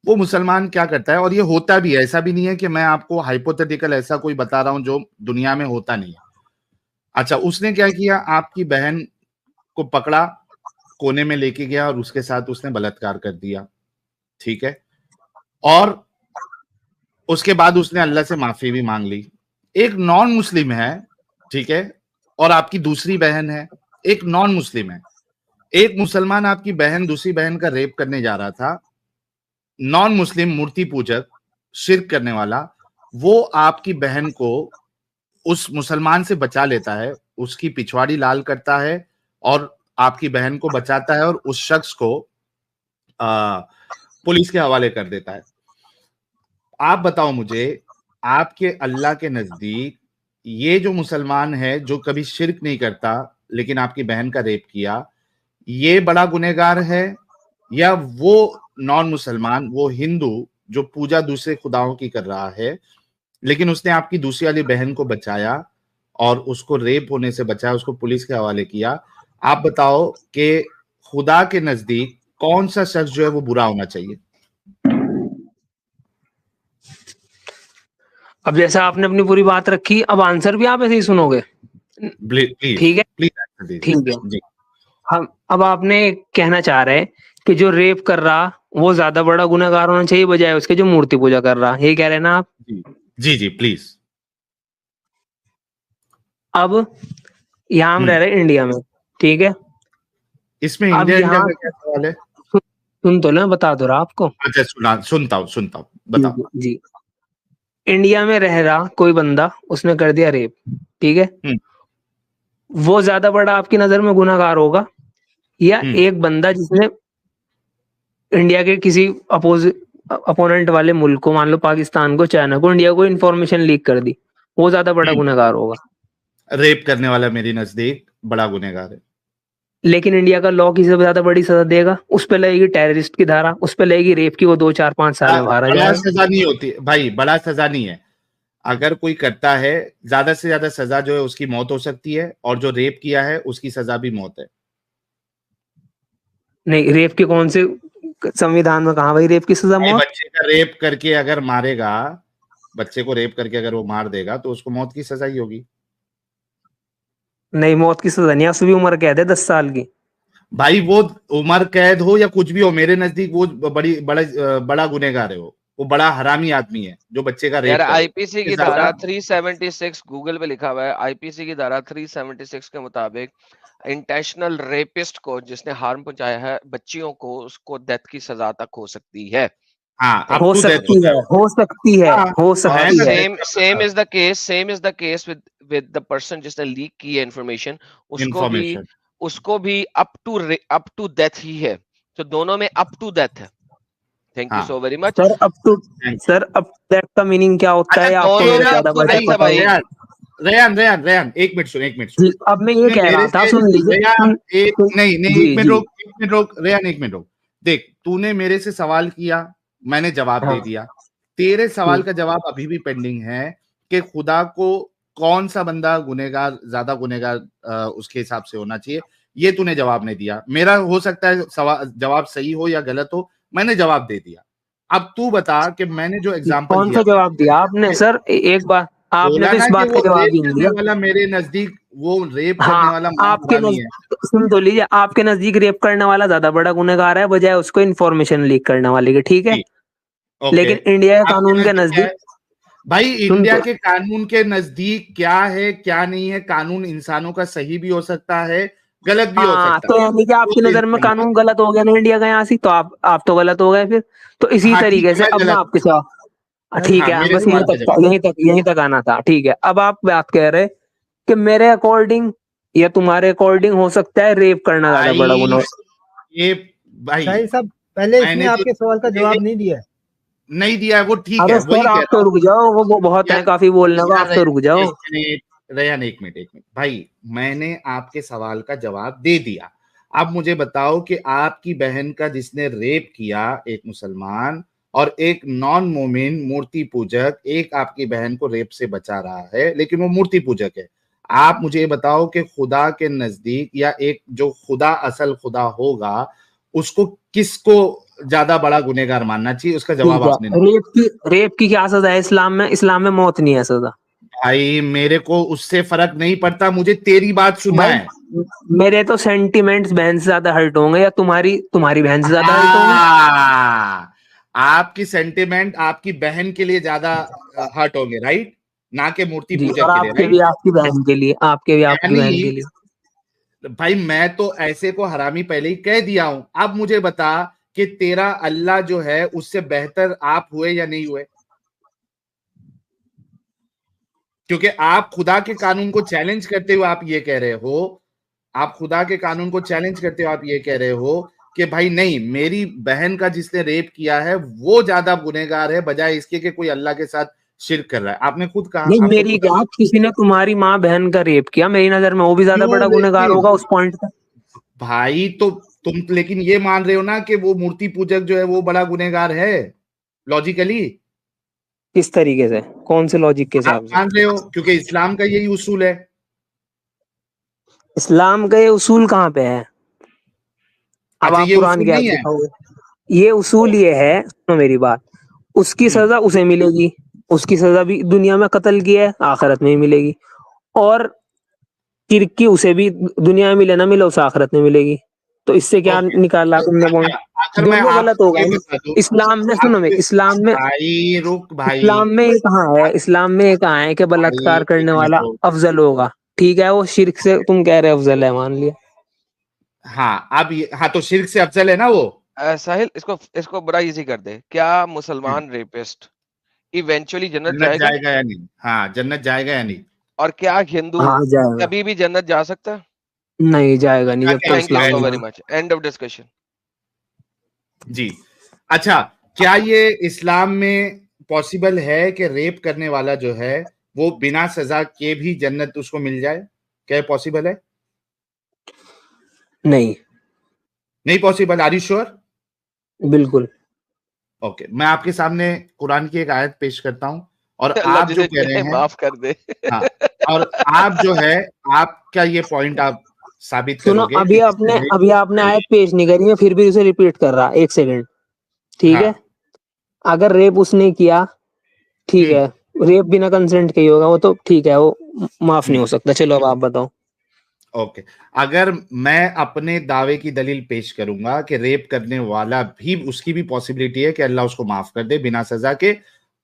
वो मुसलमान क्या करता है, और ये होता भी है, ऐसा भी नहीं है कि मैं आपको हाइपोथेटिकल ऐसा कोई बता रहा हूं जो दुनिया में होता नहीं है। अच्छा उसने क्या किया, आपकी बहन को पकड़ा, कोने में लेके गया और उसके साथ उसने बलात्कार कर दिया, ठीक है? और उसके बाद उसने अल्लाह से माफी भी मांग ली। एक नॉन मुस्लिम है, ठीक है, और आपकी दूसरी बहन है, एक नॉन मुस्लिम है। एक मुसलमान आपकी बहन, दूसरी बहन का रेप करने जा रहा था, नॉन मुस्लिम मूर्ति पूजक, शिर्क करने वाला, वो आपकी बहन को उस मुसलमान से बचा लेता है, उसकी पिछवाड़ी लाल करता है और आपकी बहन को बचाता है, और उस शख्स को पुलिस के हवाले कर देता है। आप बताओ मुझे, आपके अल्लाह के नजदीक ये जो मुसलमान है जो कभी शिर्क नहीं करता लेकिन आपकी बहन का रेप किया, ये बड़ा गुनहगार है, या वो नॉन मुसलमान, वो हिंदू जो पूजा दूसरे खुदाओं की कर रहा है लेकिन उसने आपकी दूसरी वाली बहन को बचाया और उसको रेप होने से बचाया, उसको पुलिस के हवाले किया? आप बताओ कि खुदा के नजदीक कौन सा शख्स जो है वो बुरा होना चाहिए? अब जैसा आपने अपनी पूरी बात रखी, अब आंसर भी आप ऐसे ही सुनोगे। प्लीज ठीक है। प्लीज आंसर दीजिए ठीक है। जी। हम अब आपने कहना चाह रहे हैं कि जो रेप कर रहा वो ज्यादा बड़ा गुनहगार होना चाहिए बजाय उसके जो मूर्ति पूजा कर रहा, ये कह रहे हैं ना आप? जी जी जी प्लीज। अब यहाँ हम रह रहे हैं इंडिया में, ठीक है? इसमें अब इंडिया इंडिया यहाँ का क्या सवाल है? सुन तो ले, बता दो रहा आपको। अच्छा सुनता हूँ बताओ। जी। इंडिया में रह रहा कोई बंदा, उसने कर दिया रेप, ठीक है? हम्म वो ज्यादा बड़ा आपकी नजर में गुनहगार होगा या हम्म एक बंदा जिसने इंडिया के किसी अपोनेंट वाले मुल्क को, मान लो पाकिस्तान को, चाइना को, इंडिया को इन्फॉर्मेशन लीक कर दी, वो ज्यादा बड़ा गुनहगार होगा? रेप करने वाला मेरी नजदीक बड़ा गुनहगार है। लेकिन इंडिया का लॉ किसी से ज्यादा बड़ी सजा देगा, उस पे लगेगी टेररिस्ट की धारा, उस पे लगेगी रेप की, वो 2 4 5 साल में बाहर आ बड़ा जाएगा। सजा नहीं होती भाई, बड़ा सजा नहीं है। अगर कोई करता है, ज्यादा से ज्यादा सजा जो है उसकी मौत हो सकती है, और जो रेप किया है उसकी सजा भी मौत है। नहीं, रेप के कौन से संविधान में कहा भाई रेप की सजा भाई मौत? बच्चे का रेप करके अगर मारेगा, बच्चे को रेप करके अगर वो मार देगा तो उसको मौत की सजा ही होगी। नहीं, मौत की सजा नहीं, उसकी भी उम्र कैद है 10 साल की। भाई वो उम्र कैद हो या कुछ भी हो, मेरे नजदीक वो बड़ा गुनहगार है, वो बड़ा हरामी आदमी है जो बच्चे का यार रेप करे। आईपीसी की इससे धारा ज्यादा 376 गूगल पे लिखा हुआ है, आईपीसी की धारा 376 के मुताबिक इंटेंशनल रेपिस्ट को जिसने हार्म पहुंचाया है बच्चियों को, उसको डेथ की सजा तक हो सकती है। हाँ, अप हो टू डेथ सकती होता है, है वो। हो सकती है, हाँ, हो है सकती ना, है। Same is the case with the person जिसने लीक की है इन्फॉर्मेशन, इंफॉर्मेशन। उसको भी अप टू डेथ ही है। तो दोनों में अप टू डेथ है। थैंक यू हाँ, सो वेरी मच। सर अब तो, थैंक यू। सर अब दैट का मीनिंग क्या होता अच्छा, है आपको दोनों मेरे में से अप ज्यादा टू बेहतर डेथ है पता भाई। होगा। रेयान एक मिनट सुन, एक मिनट सुन। जी, अब मैं ये तूने कह रहा मेरे था, से, सुन लीजिए। रेयान नहीं नहीं, जी जी। एक मिनट रोक रेयान, एक मिनट रोक। देख, तूने मेरे से सवाल किया, मैंने जवाब हाँ दे दिया। तेरे सवाल जी। का जवाब अभी भी पेंडिंग है कि खुदा को कौन सा बंदा गुनहगार, ज्यादा गुनहगार उसके हिसाब से होना चाहिए, ये तूने जवाब नहीं दिया। मेरा हो सकता है जवाब सही हो या गलत हो, मैंने जवाब दे दिया। अब तू बता कि मैंने जो एग्जाम्पल कौन दिया सा जवाब दिया आपने कि सर? एक बात, आपने बोला तो ना इस कि बात वो का जवाब रेप ही नहीं करने दिया। वाला मेरे नजदीक, वो रेप करने हाँ, वाला आपके महाहरामी है। सुन तो लीजिए, आपके नजदीक रेप करने वाला ज्यादा बड़ा गुनहगार है बजाय उसको इन्फॉर्मेशन लीक करने वाले के, ठीक है? जी, ओके। लेकिन इंडिया के आपके कानून के नजदीक क्या नजदीक, है? भाई सुन इंडिया तो, के कानून के नजदीक क्या है क्या नहीं है? कानून इंसानों का सही भी हो सकता है, गलत भी हो हाँ, सकता तो है। यानी कि वो आपकी नजर में इंसान का कानून गलत हो गया ना इंडिया का यहाँ से, तो आप तो गलत हो गए फिर। तो इसी हाँ, ठीक तरीके है, से मैं अब मैं गलत। आपके साथ, ठीक हाँ, है, मेरे बस सवाल का जवाब। यहीं तक आना था, ठीक है। अब आप बात कह रहे कि मेरे अकॉर्डिंग या तुम्हारे अकॉर्डिंग हो सकता है रेप करना ज्यादा बड़ा भाई गुनाह। ये, भाई शाहिद साहब, पहले इसने मैंने जो आपके सवाल का जवाब नहीं दिया है। नहीं दिया है वो ठीक है, अरे वही सर कह आप रहा तो हूँ। रुक जाओ, वो बहुत है यार काफी बोलने को, यार आप तो रुक जाओ। एक मिनट, रेहान एक मिनट, एक मिनट भाई, मैंने आपके सवाल का जवाब दे दिया। अब मुझे बताओ कि आपकी बहन का जिसने रेप किया, एक मुसलमान और एक नॉन मोमिन मूर्ति पूजक, एक आपकी बहन को रेप से बचा रहा है लेकिन वो मूर्ति पूजक है। आप मुझे ये बताओ कि खुदा के नजदीक या एक जो खुदा असल खुदा होगा, उसको किसको ज्यादा बड़ा गुनहगार मानना चाहिए? उसका ठीक जवाब है, आपने नहीं। रेप की क्या सजा है इस्लाम में? इस्लाम में मौत नहीं है सजा। भाई मेरे को उससे फर्क नहीं पड़ता, मुझे तेरी बात सुनना भाई है। मेरे तो सेंटिमेंट्स बहन से ज्यादा हर्ट होंगे या तुम्हारी बहन से ज्यादा हर्ट होंगे? हाँ, आपकी सेंटिमेंट आपकी बहन के लिए ज्यादा हर्ट होंगे, राइट? ना कि मूर्ति जी, और पूजक के लिए, आपके राइट? भी आपकी बहन के लिए, आपके भी आपकी यानी बहन के लिए। भाई मैं तो ऐसे को हरामी पहले ही कह दिया हूं। अब मुझे बता कि तेरा अल्लाह जो है उससे बेहतर आप हुए या नहीं हुए? क्योंकि आप खुदा के कानून को चैलेंज करते हुए आप ये कह रहे हो, आप खुदा के कानून को चैलेंज करते हुए आप ये कह रहे हो कि भाई नहीं, मेरी बहन का जिसने रेप किया है वो ज्यादा गुनहगार है बजाय इसके कि कोई अल्लाह के साथ शिर्क कर रहा है। आपने खुद कहा, नहीं, आपको मेरी खुद क्या, किसी ने तुम्हारी माँ बहन का रेप किया, मेरी नजर में वो भी ज्यादा क्यों बड़ा गुनहगार लेकिन होगा उस पॉइंट पे। भाई, तो तुम लेकिन ये मान रहे हो ना कि वो मूर्ति पूजक जो है वो बड़ा गुनहगार है, लॉजिकली? किस तरीके से, कौन से लॉजिक के आप हिसाब से? मान रहे हो क्योंकि इस्लाम का यही उसूल है। इस्लाम का ये उसूल कहाँ पे है? अब अच्छा, आप ये कुरान उसूल की आयत नहीं है? दिखाओगे? ये उसूल ये है, सुनो मेरी बात, उसकी हम्म, सजा उसे मिलेगी, उसकी सजा भी दुनिया में कत्ल किया है आखिरत में ही मिलेगी, और शिर्क की उसे भी दुनिया में मिले ना मिले उसे आखिरत में मिलेगी। तो इससे क्या ओके। निकाला तुमने अच्छा, पॉइंट? अगर मैं दोनों गलत आपको होगा ये ना। बता दूं, इस्लाम में, सुनो मैं, आपके भाई रुक भाई, इस्लाम में ये कहाँ है, इस्लाम में ये कहाँ है कि भाई बलात्कार एक करने मिनट वाला रुक। अफजल होगा? ठीक है, वो शिर्क से तुम कह रहे हो अफजल है, मान लिया। हाँ, अब ये, हाँ तो शिर्क से अफजल है ना वो? साहिल, इसको इसको बड़ा इजी कर दे। क्या हम्म, मुसलमान रेपिस्ट इवेंचुअली जन्नत जन्नत जाएगा? जाएगा या नहीं? हाँ, जन्नत जाएगा या नहीं? और क्या हिंदू हाँ जाएगा। कभी भी जन्नत जा सकता है? नहीं जाएगा नहीं, क्या जब क्या तक थैंक यू इस्लाम सो नहीं वेरी है। Much, end of discussion. जी। अच्छा, क्या ये इस्लाम में पॉसिबल है कि रेप करने वाला जो है वो बिना सजा के भी जन्नत उसको मिल जाए? क्या ये पॉसिबल है? नहीं, नहीं पॉसिबल, आर यू श्योर? बिल्कुल। ओके, मैं आपके सामने कुरान की एक आयत पेश करता हूं और अल्लाह आप जो तुझे कह रहे हैं, माफ कर दे। हाँ, और आप जो है, आपका ये पॉइंट आप साबित सुनो, करोगे अभी कि आपने किसने अभी आपने आयत पेश नहीं करी है, फिर भी उसे रिपीट कर रहा, एक सेकंड, ठीक है। हाँ, अगर रेप उसने किया, ठीक है, रेप बिना कंसेंट के ही होगा, वो तो ठीक है, वो माफ नहीं हो सकता। चलो अब आप बताओ। ओके, अगर मैं अपने दावे की दलील पेश करूंगा कि रेप करने वाला भी, उसकी भी पॉसिबिलिटी है कि अल्लाह उसको माफ कर दे बिना सजा के,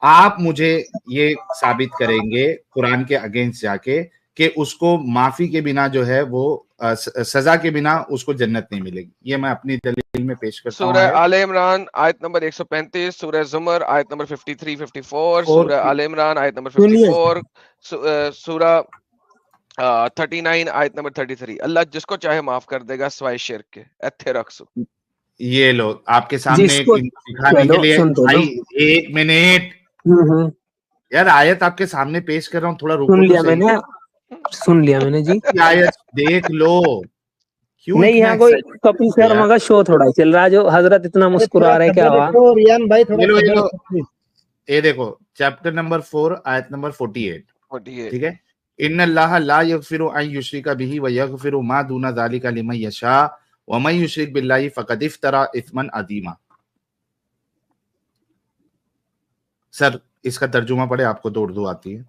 आप मुझे ये साबित करेंगे कुरान के अगेंस्ट जाके कि उसको माफी के बिना जो है वो सजा के बिना उसको जन्नत नहीं मिलेगी। ये मैं अपनी दलील में पेश करता हूँ। सूरह आले इमरान आयत नंबर 135, सूरह जुमर आयत नंबर 53 54, सूरह आले इमरान आयत नंबर सुनिए, 54, सूरह 39 आयत नंबर 33। अल्लाह जिसको चाहे माफ कर देगा सिवाय शिर्क के। इत्थे रख सो। ये लो आपके सामने जिसको, दिखाने के चलो लिए। सुन तो लो। भाई एक मिनट यार, आयत आपके सामने पेश कर रहा हूँ, थोड़ा रुको सुन तो लिया सही। मैंने, सुन लिया मैंने जी। ये आयत देख लो, क्यों नहीं, इतना यहाँ कोई एक्साइटेड कपिल हो यार। शर्मा का शो थोड़ा चल रहा है, जो हजरत इतना अरे थोड़ा मुस्कुरा रहे, क्या सब्र हुआ? रखो रियान भाई, थोड़ा ये लो, ये सब्र लो, रखो प्लीज। ये देखो चैप्टर नंबर 4 आयत नंबर 48, 48। ठीक है। इन्नल्लाह ला यगफिरु अन युश्रिका बिही व यगफिरु मा दूना ज़ालिका लिमन यशा व मन युश्रिक बिल्लाहि फ़क़द इफ्तरा इस्मन अज़ीमा। सर इसका तर्जुमा पढ़े, आपको तो उर्दू आती है।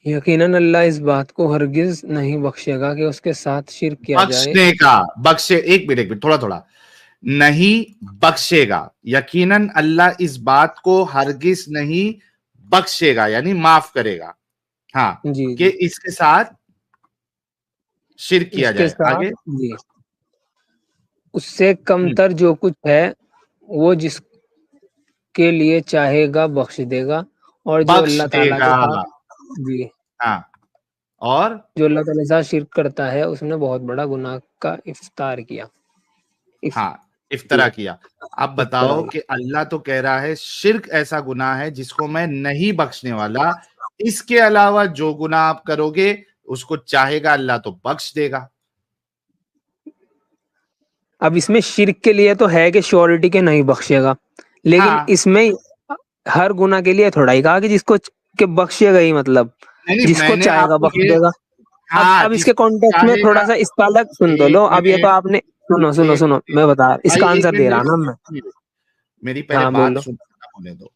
यकीनन अल्लाह इस बात को हरगिज नहीं बख्शेगा कि उसके साथ शिर्क किया जाए। बख्शने का, बख्शे, एक मिनट थोड़ा थोड़ा, नहीं बख्शेगा, यकीनन अल्लाह इस बात को हरगिज नहीं बख्शेगा यानी माफ करेगा, हाँ, जी कि जी, इसके साथ शिर्क किया इसके जाए। साथ आगे जी, उससे कमतर जो कुछ है वो जिसके लिए चाहेगा बख्श देगा, और जो बख्श अल्लाह ताला देगा, के साथ जी, हाँ, और जो अल्लाह ताला के साथ शिर्क करता है उसने बहुत बड़ा गुनाह का इफ्तार किया। हाँ, जी, इफ्तरा किया। अब इफ्तरा बताओ किया। कि अल्लाह तो कह रहा है शिर्क ऐसा गुनाह है जिसको मैं नहीं बख्शने वाला, इसके अलावा जो गुनाह आप करोगे उसको चाहेगा अल्लाह तो बख्श देगा। अब इसमें शिर्क के लिए तो है कि श्योरिटी के नहीं बख्शेगा, लेकिन हाँ, इसमें हर गुनाह के लिए थोड़ा ही कहा कि जिसको के बख्शेगा ही, मतलब नहीं नहीं, जिसको मैंने चाहेगा आपको बख्श ये, देगा। हाँ, अब इसके जिसको कॉन्टेक्स्ट में थोड़ा चाहेगा। सा इसका अलग सुन तो एक लो। अब ये तो मिनट, आपने, सुनो सुनो एक सुनो, मिनट मैं बता, भाई, इसका एक आंसर मिनट दे रहा ना मैं। मेरी पहले हाँ बात बोलो। सुन होने दो।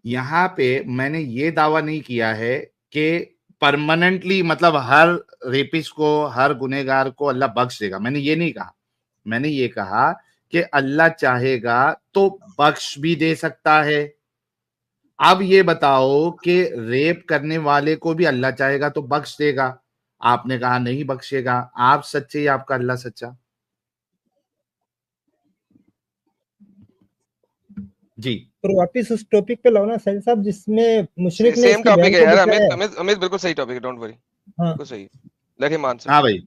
यहाँ पे मैंने ये दावा नहीं किया है कि परमानेंटली, मतलब हर रेपिस्ट को, हर गुनहगार को अल्लाह बख्श देगा, मैंने ये नहीं कहा। मैंने ये कहा कि अल्लाह चाहेगा तो बख्श भी दे सकता है। अब ये बताओ कि रेप करने वाले को भी अल्लाह चाहेगा तो बख्श देगा, आपने कहा नहीं बख्शेगा। आप सच्चे या आपका अल्लाह सच्चा? जी, पर वापिस उस टॉपिक पे लाओ ना सैल साहब, जिसमें मुशरिक ने सेम इसके टॉपिक बहन है को यार। बचाया। अमित बिल्कुल सही टॉपिक है, डोंट वरी, हाँ बिल्कुल सही। Let him answer. हाँ भाई,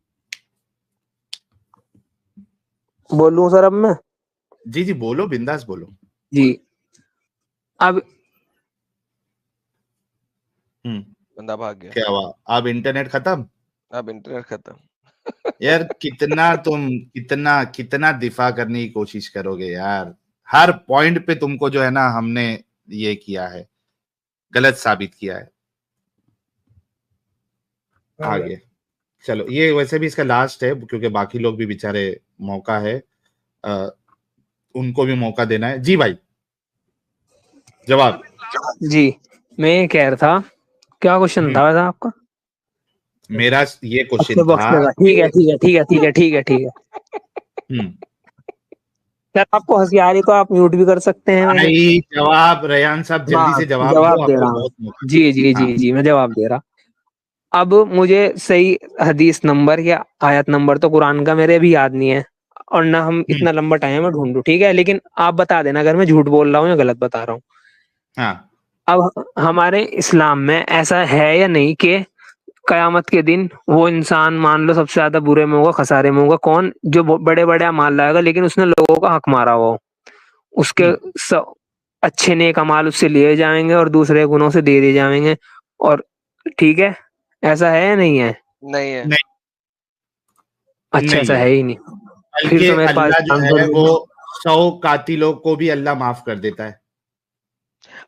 बोलूं सर अब मैं? जी जी, बोलो, बिंदास बोलो। जी, अब बंदा भाग गया। क्या हुआ, अब इंटरनेट खत्म? अब इंटरनेट खत्म। यार कितना कितना दिफा करने की कोशिश करोगे यार, हर पॉइंट पे तुमको जो है ना हमने ये किया है, गलत साबित किया है। आगे चलो, ये वैसे भी इसका लास्ट है क्योंकि बाकी लोग भी बेचारे, मौका है, आ, उनको भी मौका देना है। जी भाई, जवाब। जी, मैं ये कह रहा था, क्या क्वेश्चन था वैसे आपका? मेरा ये क्वेश्चन अच्छा, बख्श था देगा, ठीक है कि ठीक है ठीक है ठीक है ठीक है ठीक है। सर आपको हंसी आ रही तो आप म्यूट भी कर सकते हैं वैसे। भाई जवाब, रेयान साहब जल्दी हाँ, से जवाब जवाब दो, दे आपको रहा हूँ। बहुत मौका। जी जी हाँ, जी जी, मैं जवाब दे रहा। अब मुझे सही हदीस नंबर या आयत नंबर तो कुरान का मेरे भी याद नहीं है, और ना हम इतना लंबा टाइम में ढूंढूं, ठीक है, लेकिन आप बता देना अगर मैं झूठ बोल रहा हूँ या गलत बता रहा हूँ। हाँ, अब हमारे इस्लाम में ऐसा है या नहीं कि कयामत के दिन वो इंसान, मान लो सबसे ज्यादा बुरे में होगा, खसारे में होगा, कौन जो बड़े बड़े अमाल लाएगा लेकिन उसने लोगों का हक मारा हुआ हो, उसके अच्छे नेक अमाल उससे लिए जाएंगे और दूसरे गुनों से दे दिए जाएंगे, और ठीक है, ऐसा है या नहीं है? नहीं है। नहीं, अच्छा, नहीं ऐसा है, है ही नहीं। फिर बल्कि तो मेरे पास अल्लाह जो आंसर है नहीं वो है। 100 कातिलों को भी अल्लाह माफ कर देता है।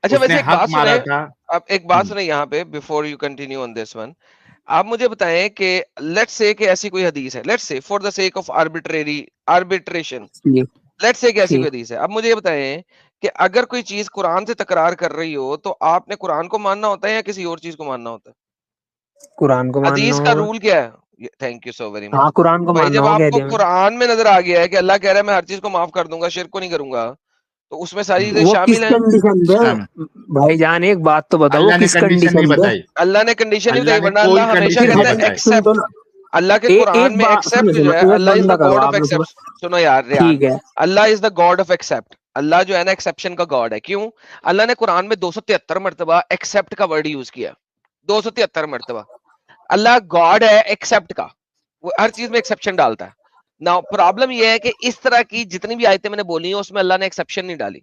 अच्छा, उसने वैसे एक हक बात मारा सुने, था। अब एक बात सुने यहाँ पे, before you continue on this one. आप मुझे बताएं कि लेट्स से कि ऐसी कोई हदीस है, let's say for the sake of arbitration, जी लेट्स से कि ऐसी जी कोई हदीस है। अब मुझे ये बताएं कि अगर कोई चीज कुरान से तकरार कर रही हो तो आपने कुरान को मानना होता है या किसी और चीज को मानना होता है? कुरान को मानना हदीस का होगा। रूल क्या है? थैंक यू सो वेरी हाँ मच कुरान को भाई। मानना जब होगा, कह आपको दिया मैंने। कुरान में नजर आ गया है कि अल्लाह कह रहा है मैं हर चीज को माफ कर दूंगा, शिर्क को नहीं करूंगा, तो उसमें सारी चीजें वो किस शामिल हैं। कंडीशन शामिल। पे भाईजान, एक बात तो बताओ, वो अल्लाह ने किस कंडीशन नहीं कंडीशन पे? बताई, अल्लाह ने कंडीशन नहीं अल्लाह बताई, ने वरना कोई अल्लाह हमेशा कंडीशन फिर नहीं कहता है बताई। सुन तो एक्सेप्ट। अल्लाह के कुरान एक में बात सुनो एक्सेप्ट जो सुनो, है, एक अल्लाह इज बंदा द करो गॉड ऑफ आप मेरे को। एक्सेप्ट। सुनो यार रेहान, ठीक है। Allah is the God of accept. Allah जो है ना एक्सेप्शन का गॉड है। क्यों? अल्लाह ने कुरान में 273 मरतबा एक्सेप्ट का वर्ड यूज किया, 273 मरतबा। अल्लाह गॉड है एक्सेप्ट का, वो हर चीज में एक्सेप्शन डालता है ना। प्रॉब्लम ये है कि इस तरह की जितनी भी आयतें मैंने बोली हैं उसमें अल्लाह ने एक्सेप्शन नहीं डाली,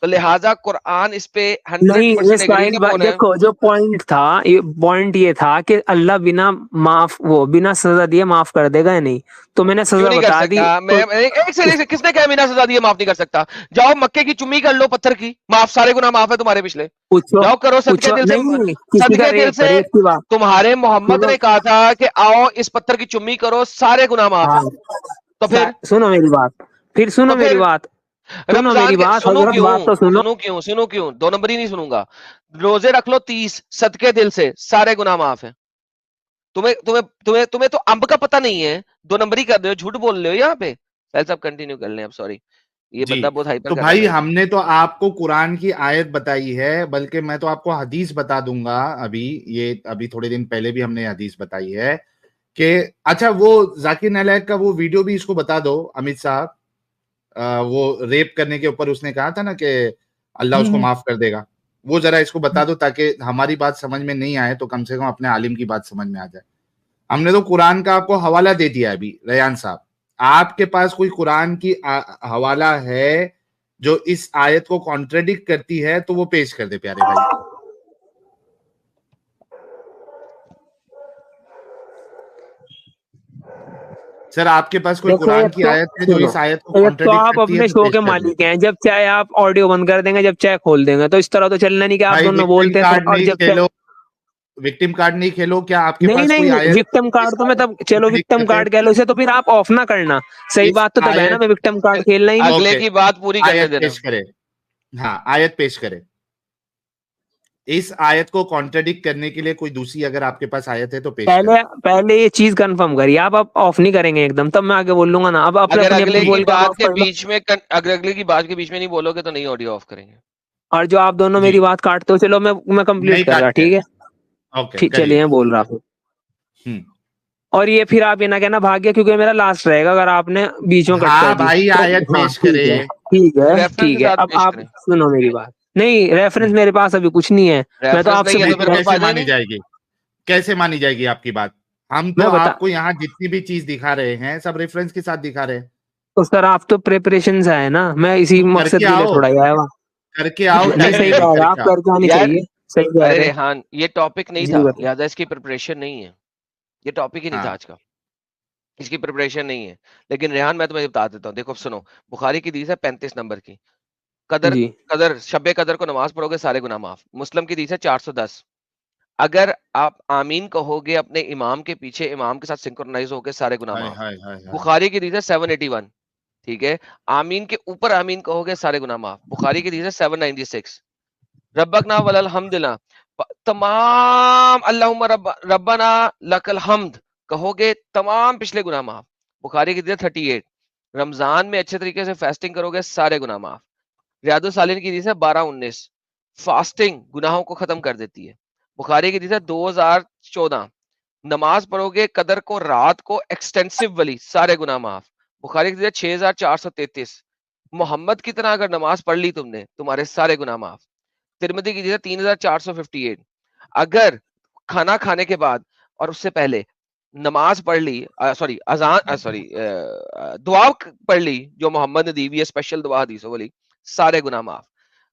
तो लिहाजा कुरान इस पे नहीं 100% इस एग्री भाई का कौन है? देखो, जो पॉइंट था, ये पॉइंट ये था कि अल्लाह बिना माफ, वो बिना सजा दिए माफ कर देगा या नहीं? तो मैंने क्यों सजा नहीं कर बता दी सकता? तो एक से किसने कहा बिना सजा दिए माफ नहीं कर सकता? जाओ मक्के की चुम्मी कर लो पत्थर की, माफ, सारे गुनाह माफ है तुम्हारे पिछले। पूछो। जाओ करो सदके पूछो दिल से, नहीं, किसी का सदके दिल से। रेप की बात। तुम्हारे मोहम्मद सुनो। ने कहा था कि आओ इस पत्थर की चुम्मी करो, सारे गुनाह माफ हाँ है। तो फिर सुनो मेरी बात, फिर तो सुनो मेरी फिर बात, सुनो मेरी रमजान के बात, हजरत बात तो सुनो। सुनो क्यों 2 नंबर ही नहीं सुनूंगा। रोजे रख लो 30 सदके दिल से, सारे गुनाह माफ है। तुम्हें तुम्हें तुम्हें तुम्हें तो अंब का पता नहीं है, 2 नंबर ही कर रहे हो, झूठ बोल रहे हो यहाँ पे। साहब साहब कंटिन्यू कर लें अब, सॉरी ये जी। बंदा बहुत हाइपर तो कर रहा है भाई मेरे को। हमने तो आपको कुरान की आयत बताई है, बल्कि मैं तो आपको हदीस बता दूंगा। अभी ये अभी थोड़े दिन पहले भी हमने हदीस बताई है कि अच्छा वो जाकिर नालायक का वो वीडियो भी इसको बता दो अमित साहब। वो रेप करने के ऊपर उसने कहा था ना कि अल्लाह उसको माफ कर देगा, वो जरा इसको बता दो ताकि हमारी बात समझ में नहीं आए तो कम से कम अपने आलिम की बात समझ में आ जाए। हमने तो कुरान का आपको हवाला दे दिया है अभी रेयान साहब। आपके पास कोई कुरान की हवाला है जो इस आयत को कॉन्ट्रेडिक्ट करती है तो वो पेश कर दे प्यारे भाई। सर आपके पास कोई देखो कुरान एक की तो आयत है जो सुनो, इस आयत को एक तो कॉन्ट्रेडिक्ट आप करती है अपने तो शो पेश के कर दे। मालिक हैं, जब चाहे आप ऑडियो बंद कर देंगे, जब चाहे खोल देंगे, तो इस तरह तो चलना नहीं कि आप भाई दोनों विक्टिम बोलते हैं कार्ड और नहीं जब चाहे। खेलो, विक्टिम कार्ड नहीं खेलो। क्या आपके नहीं पास नहीं कोई नहीं, आयत विक्टिम इस कार्ड तो मैं आयत तब, को चलो कॉन्ट्रेडिक्ट विक्टिम कर दे? कार्ड कह लो इसे, तो फिर आप ऑफ ना करना। सही इस बात तो तब है ना, आयत मैं विक्टिम कार्ड खेलना ही नहीं। अगले ओके की बात पूरी करने आयत देना। पेश करे। हाँ आयत पेश करे। इस आयत को कॉन्ट्रेडिक्ट करने के लिए कोई दूसरी अगर आपके पास आयत है तो पेश करें। पहले पहले ये चीज कंफर्म करिए आप, अब ऑफ नहीं करेंगे एकदम, तब मैं आगे बोल लूंगा ना। अब अपने अगर अपनी अगले अपनी की बोल के आप बात ऑफ के कर लो। बीच में अगर अगले की बात के बीच में नहीं बोलोगे तो नहीं ऑडियो ऑफ करेंगे। और जो आप दोनों जी मेरी बात काटते हो, चलो मैं कंप्लीट नहीं कर रहा, काटते ठीक है? हैं। ओके ठीक, करिए। चलिए मैं बोल रहा हूँ। हम्म। और ये फिर आप ये ना कहना भाग गया, क्योंकि ये मेरा लास्ट रहेगा अगर आपने बीच में कट कर हाँ दी भाई तो। आयत हाँ पेश करे। ठीक है रेफरेंस के ठीक है, साथ अब पेश आप करें। सुनो मेरी बात। नहीं रेफरेंस हम्म। मेरे पास अभी कुछ नहीं है, मैं तो रेफरेंस आपसे नहीं है नहीं तो तो फिर कोई कैसे फायदा ही मानी नहीं। जाएगी? कैसे मानी जाएगी आपकी बात? हम तो मैं बता आपको यहाँ जितनी भी चीज दिखा रहे हैं सब रेफरेंस के साथ दिखा रहे हैं। तो सर, आप तो प्रिपरेशन से आए ना, मैं इसी तो करके मकसद के लिए आओ, थोड़ा ही आया हुआ। करके आओ, नहीं टाइम सही है अभी, कह रहे, आप करके आओ। करके आनी यार चाहिए। सही कह अरे रहे। रेहान, ये टॉपिक नहीं जी था, बताओ। लिहाजा इसकी प्रिपरेशन नहीं है। ये टॉपिक ही नहीं था हाँ आज का, इसकी प्रिपरेशन नहीं है। लेकिन रेहान मैं तुम्हें बता देता हूँ, देखो सुनो, बुखारी की हदीस है 35 नंबर की, कदर जी कदर शब्बे कदर को नमाज पढ़ोगे सारे गुनाह माफ। मुस्लिम की हदीस है 410। अगर आप आमीन कहोगे अपने इमाम के पीछे, इमाम के साथ सिंक्रोनाइज होकर, सारे गुनाह हाय माफ। हाय हाय हाय। बुखारी की हदीस है 781, ठीक है। आमीन के ऊपर आमीन कहोगे सारे गुनाह माफ। बुखारी की हदीस है 796। रब्बकना वलल हम्दना, तमाम अल्लाहुम्मा रब्बना लकल हम्द कहोगे, तमाम पिछले गुनाह माफ। बुखारी की हदीस 38। रमजान में अच्छे तरीके से फास्टिंग करोगे सारे गुनाह माफ। रियादुस सालिन की हदीस है 1219। फास्टिंग गुनाहों को खत्म कर देती है। बुखारी की हदीस है 2014। नमाज पढ़ोगे कदर को रात को एक्सटेंसिव वाली, सारे गुनाह माफ। बुखारी की हदीस है 6433। मोहम्मद की तरह अगर नमाज पढ़ ली तुमने, तुम्हारे सारे गुनाह माफ। तिरमिज़ी की हदीस है 3458। अगर खाना खाने के बाद और उससे पहले नमाज पढ़ ली, सॉरी अजान, सॉरी दुआ पढ़ ली जो मोहम्मद ने दी हुई है, स्पेशल दुआ हदीसों वाली, सारे गुनाह माफ।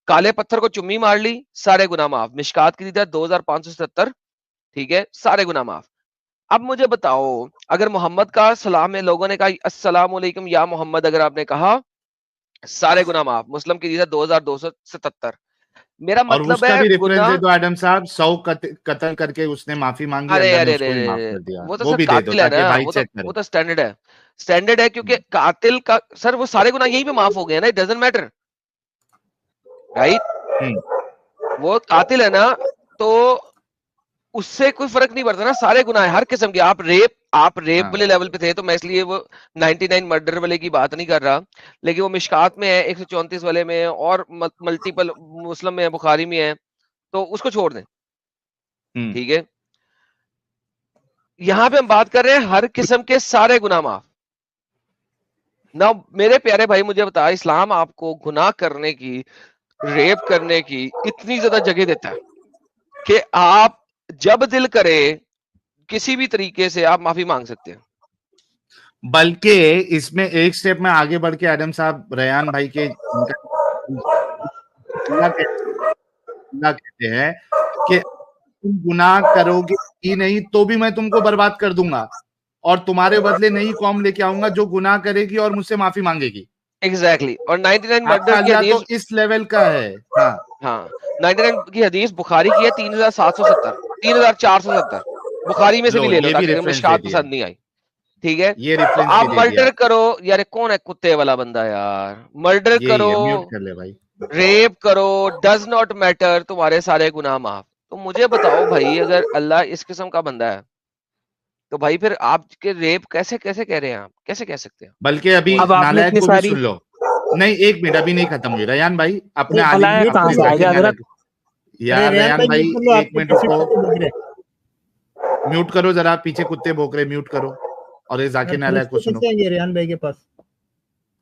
काले पत्थर को चुम्मी मार ली, सारे गुनाह माफ। मिशकात की हदीस 2577, ठीक है, सारे गुनाह माफ। अब मुझे बताओ, अगर मोहम्मद का सलाम में लोगों ने कहा अस्सलाम वालेकुम या मोहम्मद, अगर आपने कहा, सारे गुनाह माफ। मुस्लिम की हदीस है 2277। मेरा और मतलब उसका है भी रेफरेंस गुनाह। दे दो एडम साहब, 100 कत्ल करके उसने माफी मांगी, अरे अल्लाह ने अरे उसको अरे भी अरे माफ अरे, कर दिया, वो तो वो सर भी दे दो कातिल है ताकि ना, भाई वो चेक करे। तो स्टैंडर्ड है, स्टैंडर्ड है, क्योंकि कातिल का सर वो सारे गुनाह यहीं पे माफ हो गए ना, इट डजंट मैटर, राइट। वो कातिल है ना, तो उससे कोई फर्क नहीं पड़ता ना, सारे गुनाह हर किस्म के। आप रेप हाँ वाले लेवल पे थे तो मैं इसलिए वो 99 मर्डर वाले की बात नहीं कर रहा, लेकिन वो मिशकात में है, 134 वाले में है, और मल्टीपल मुस्लिम में है, बुखारी में है, तो उसको छोड़ दें, ठीक है। यहां पे हम बात कर रहे हैं हर किस्म के सारे गुनाह माफ ना। मेरे प्यारे भाई मुझे बता, इस्लाम आपको गुनाह करने की, रेप करने की इतनी ज्यादा जगह देता है कि आप जब दिल करे किसी भी तरीके से आप माफी मांग सकते हैं। बल्कि इसमें एक स्टेप में आगे बढ़ के एडम साहब, रेयान भाई के अल्लाह कहते हैं कि तुम गुनाह करोगे ही नहीं तो भी मैं तुमको बर्बाद कर दूंगा, और तुम्हारे बदले नई कौम लेके आऊंगा जो गुनाह करेगी और मुझसे माफी मांगेगी। एग्जैक्टली और 99 आपका मर्डर की अल्लाह तो हदीस, इस लेवल का है। हाँ, हाँ 99 की हदीस बुखारी की है 3770, 3470, बुखारी में से भी लो ले लो ये भी ताकि रेफरेंस दे मिशकात दिया, पसंद नहीं आई, ठीक है। ये तो रेफरेंस आप भी दे दिया मर्डर आपने। करो यार, कौन है कुत्ते वाला बंदा यार, मर्डर यही करो, है, म्यूट कर ले भाई। रेप करो, डज नॉट मैटर, तुम्हारे सारे गुनाह माफ। तो मुझे बताओ भाई, अगर अल्लाह इस किस्म का बंदा है, तो भाई फिर आपके रेप कैसे कैसे कह रहे हैं, आप कैसे कह सकते हैं बल्कि अभी वो। अब आपने नालायक इतनी को भी सारी, सुन लो। नहीं, एक मिनट, अभी नहीं खत्म हुई रयान भाई, अपने अरे आलिम, नालायक कहाँ अपने से आ जाकिर गया हजरत? नालायक। अरे यार रेहान रयान भाई भाई, म्यूट कर लो, एक आपके मिनट पीछे रुको, कुत्ते भौंक रहे म्यूट करो जरा, पीछे कुत्ते भौंक रहे, म्यूट करो, और ये हैं। जाकिर यार नालायक को फरिश्ते सुनो। कैसे आएंगे रेहान भाई के पास?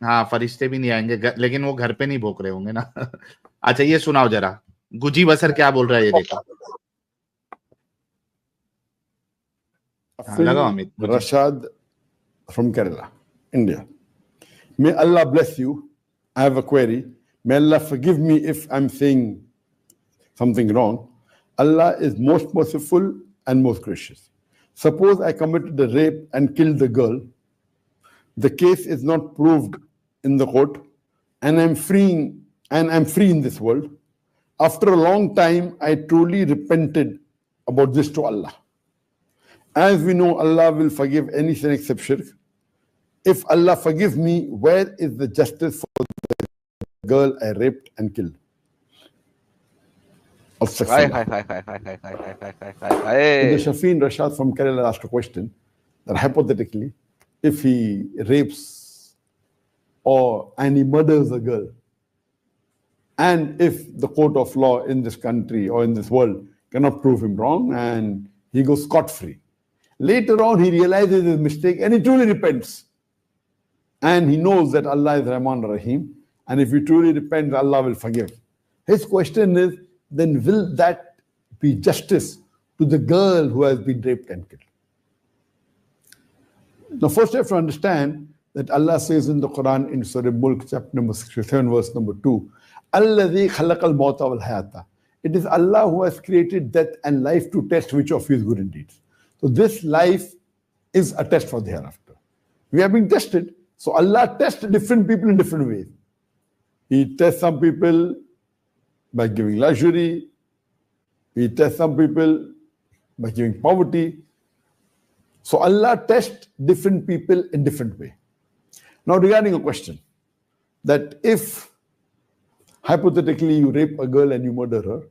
हाँ, फरिश्ते भी नहीं आएंगे, लेकिन वो घर पे नहीं भौंक रहे होंगे ना। अच्छा ये सुनाओ जरा, गुजी बसर क्या बोल रहा है ये देखो। हाँ, लगाओ Amit, Guzzi. Rashad from Kerala, India. May Allah bless you. I have a query. May Allah forgive me if I'm saying something wrong. Allah is most merciful and most gracious. Suppose I committed a rape and killed the girl. The case is not proved in the court, and I'm free in this world. After a long time, I truly repented about this to Allah. As we know, Allah will forgive any sin except shirk. If Allah forgives me, where is the justice for the girl I raped and killed? Hi hi hi hi hi hi hi hi hi hi hi. The Shafin Rashad from Kerala asked a question that hypothetically, if he rapes and he murders a girl, and if the court of law in this country or in this world cannot prove him wrong and he goes scot-free, later on he realizes his mistake and he truly repents. And he knows that Allah is Rahman Rahim, and if he truly repents, Allah will forgive. His question is, then will that be justice to the girl who has been raped and killed? Now, first you have to understand that Allah says in the Quran in Surah Mulk, chapter number 67, verse number 2, Alladhi khalaqal mawta wal hayata. It is Allah who has created death and life to test which of you is good in deeds. So this life is a test for the hereafter. We are being tested. So Allah tests different people in different ways. He tests some people by giving luxury. He tests some people by giving poverty. So Allah tests different people in different way. Now regarding a question, that if hypothetically you rape a girl and you murder her,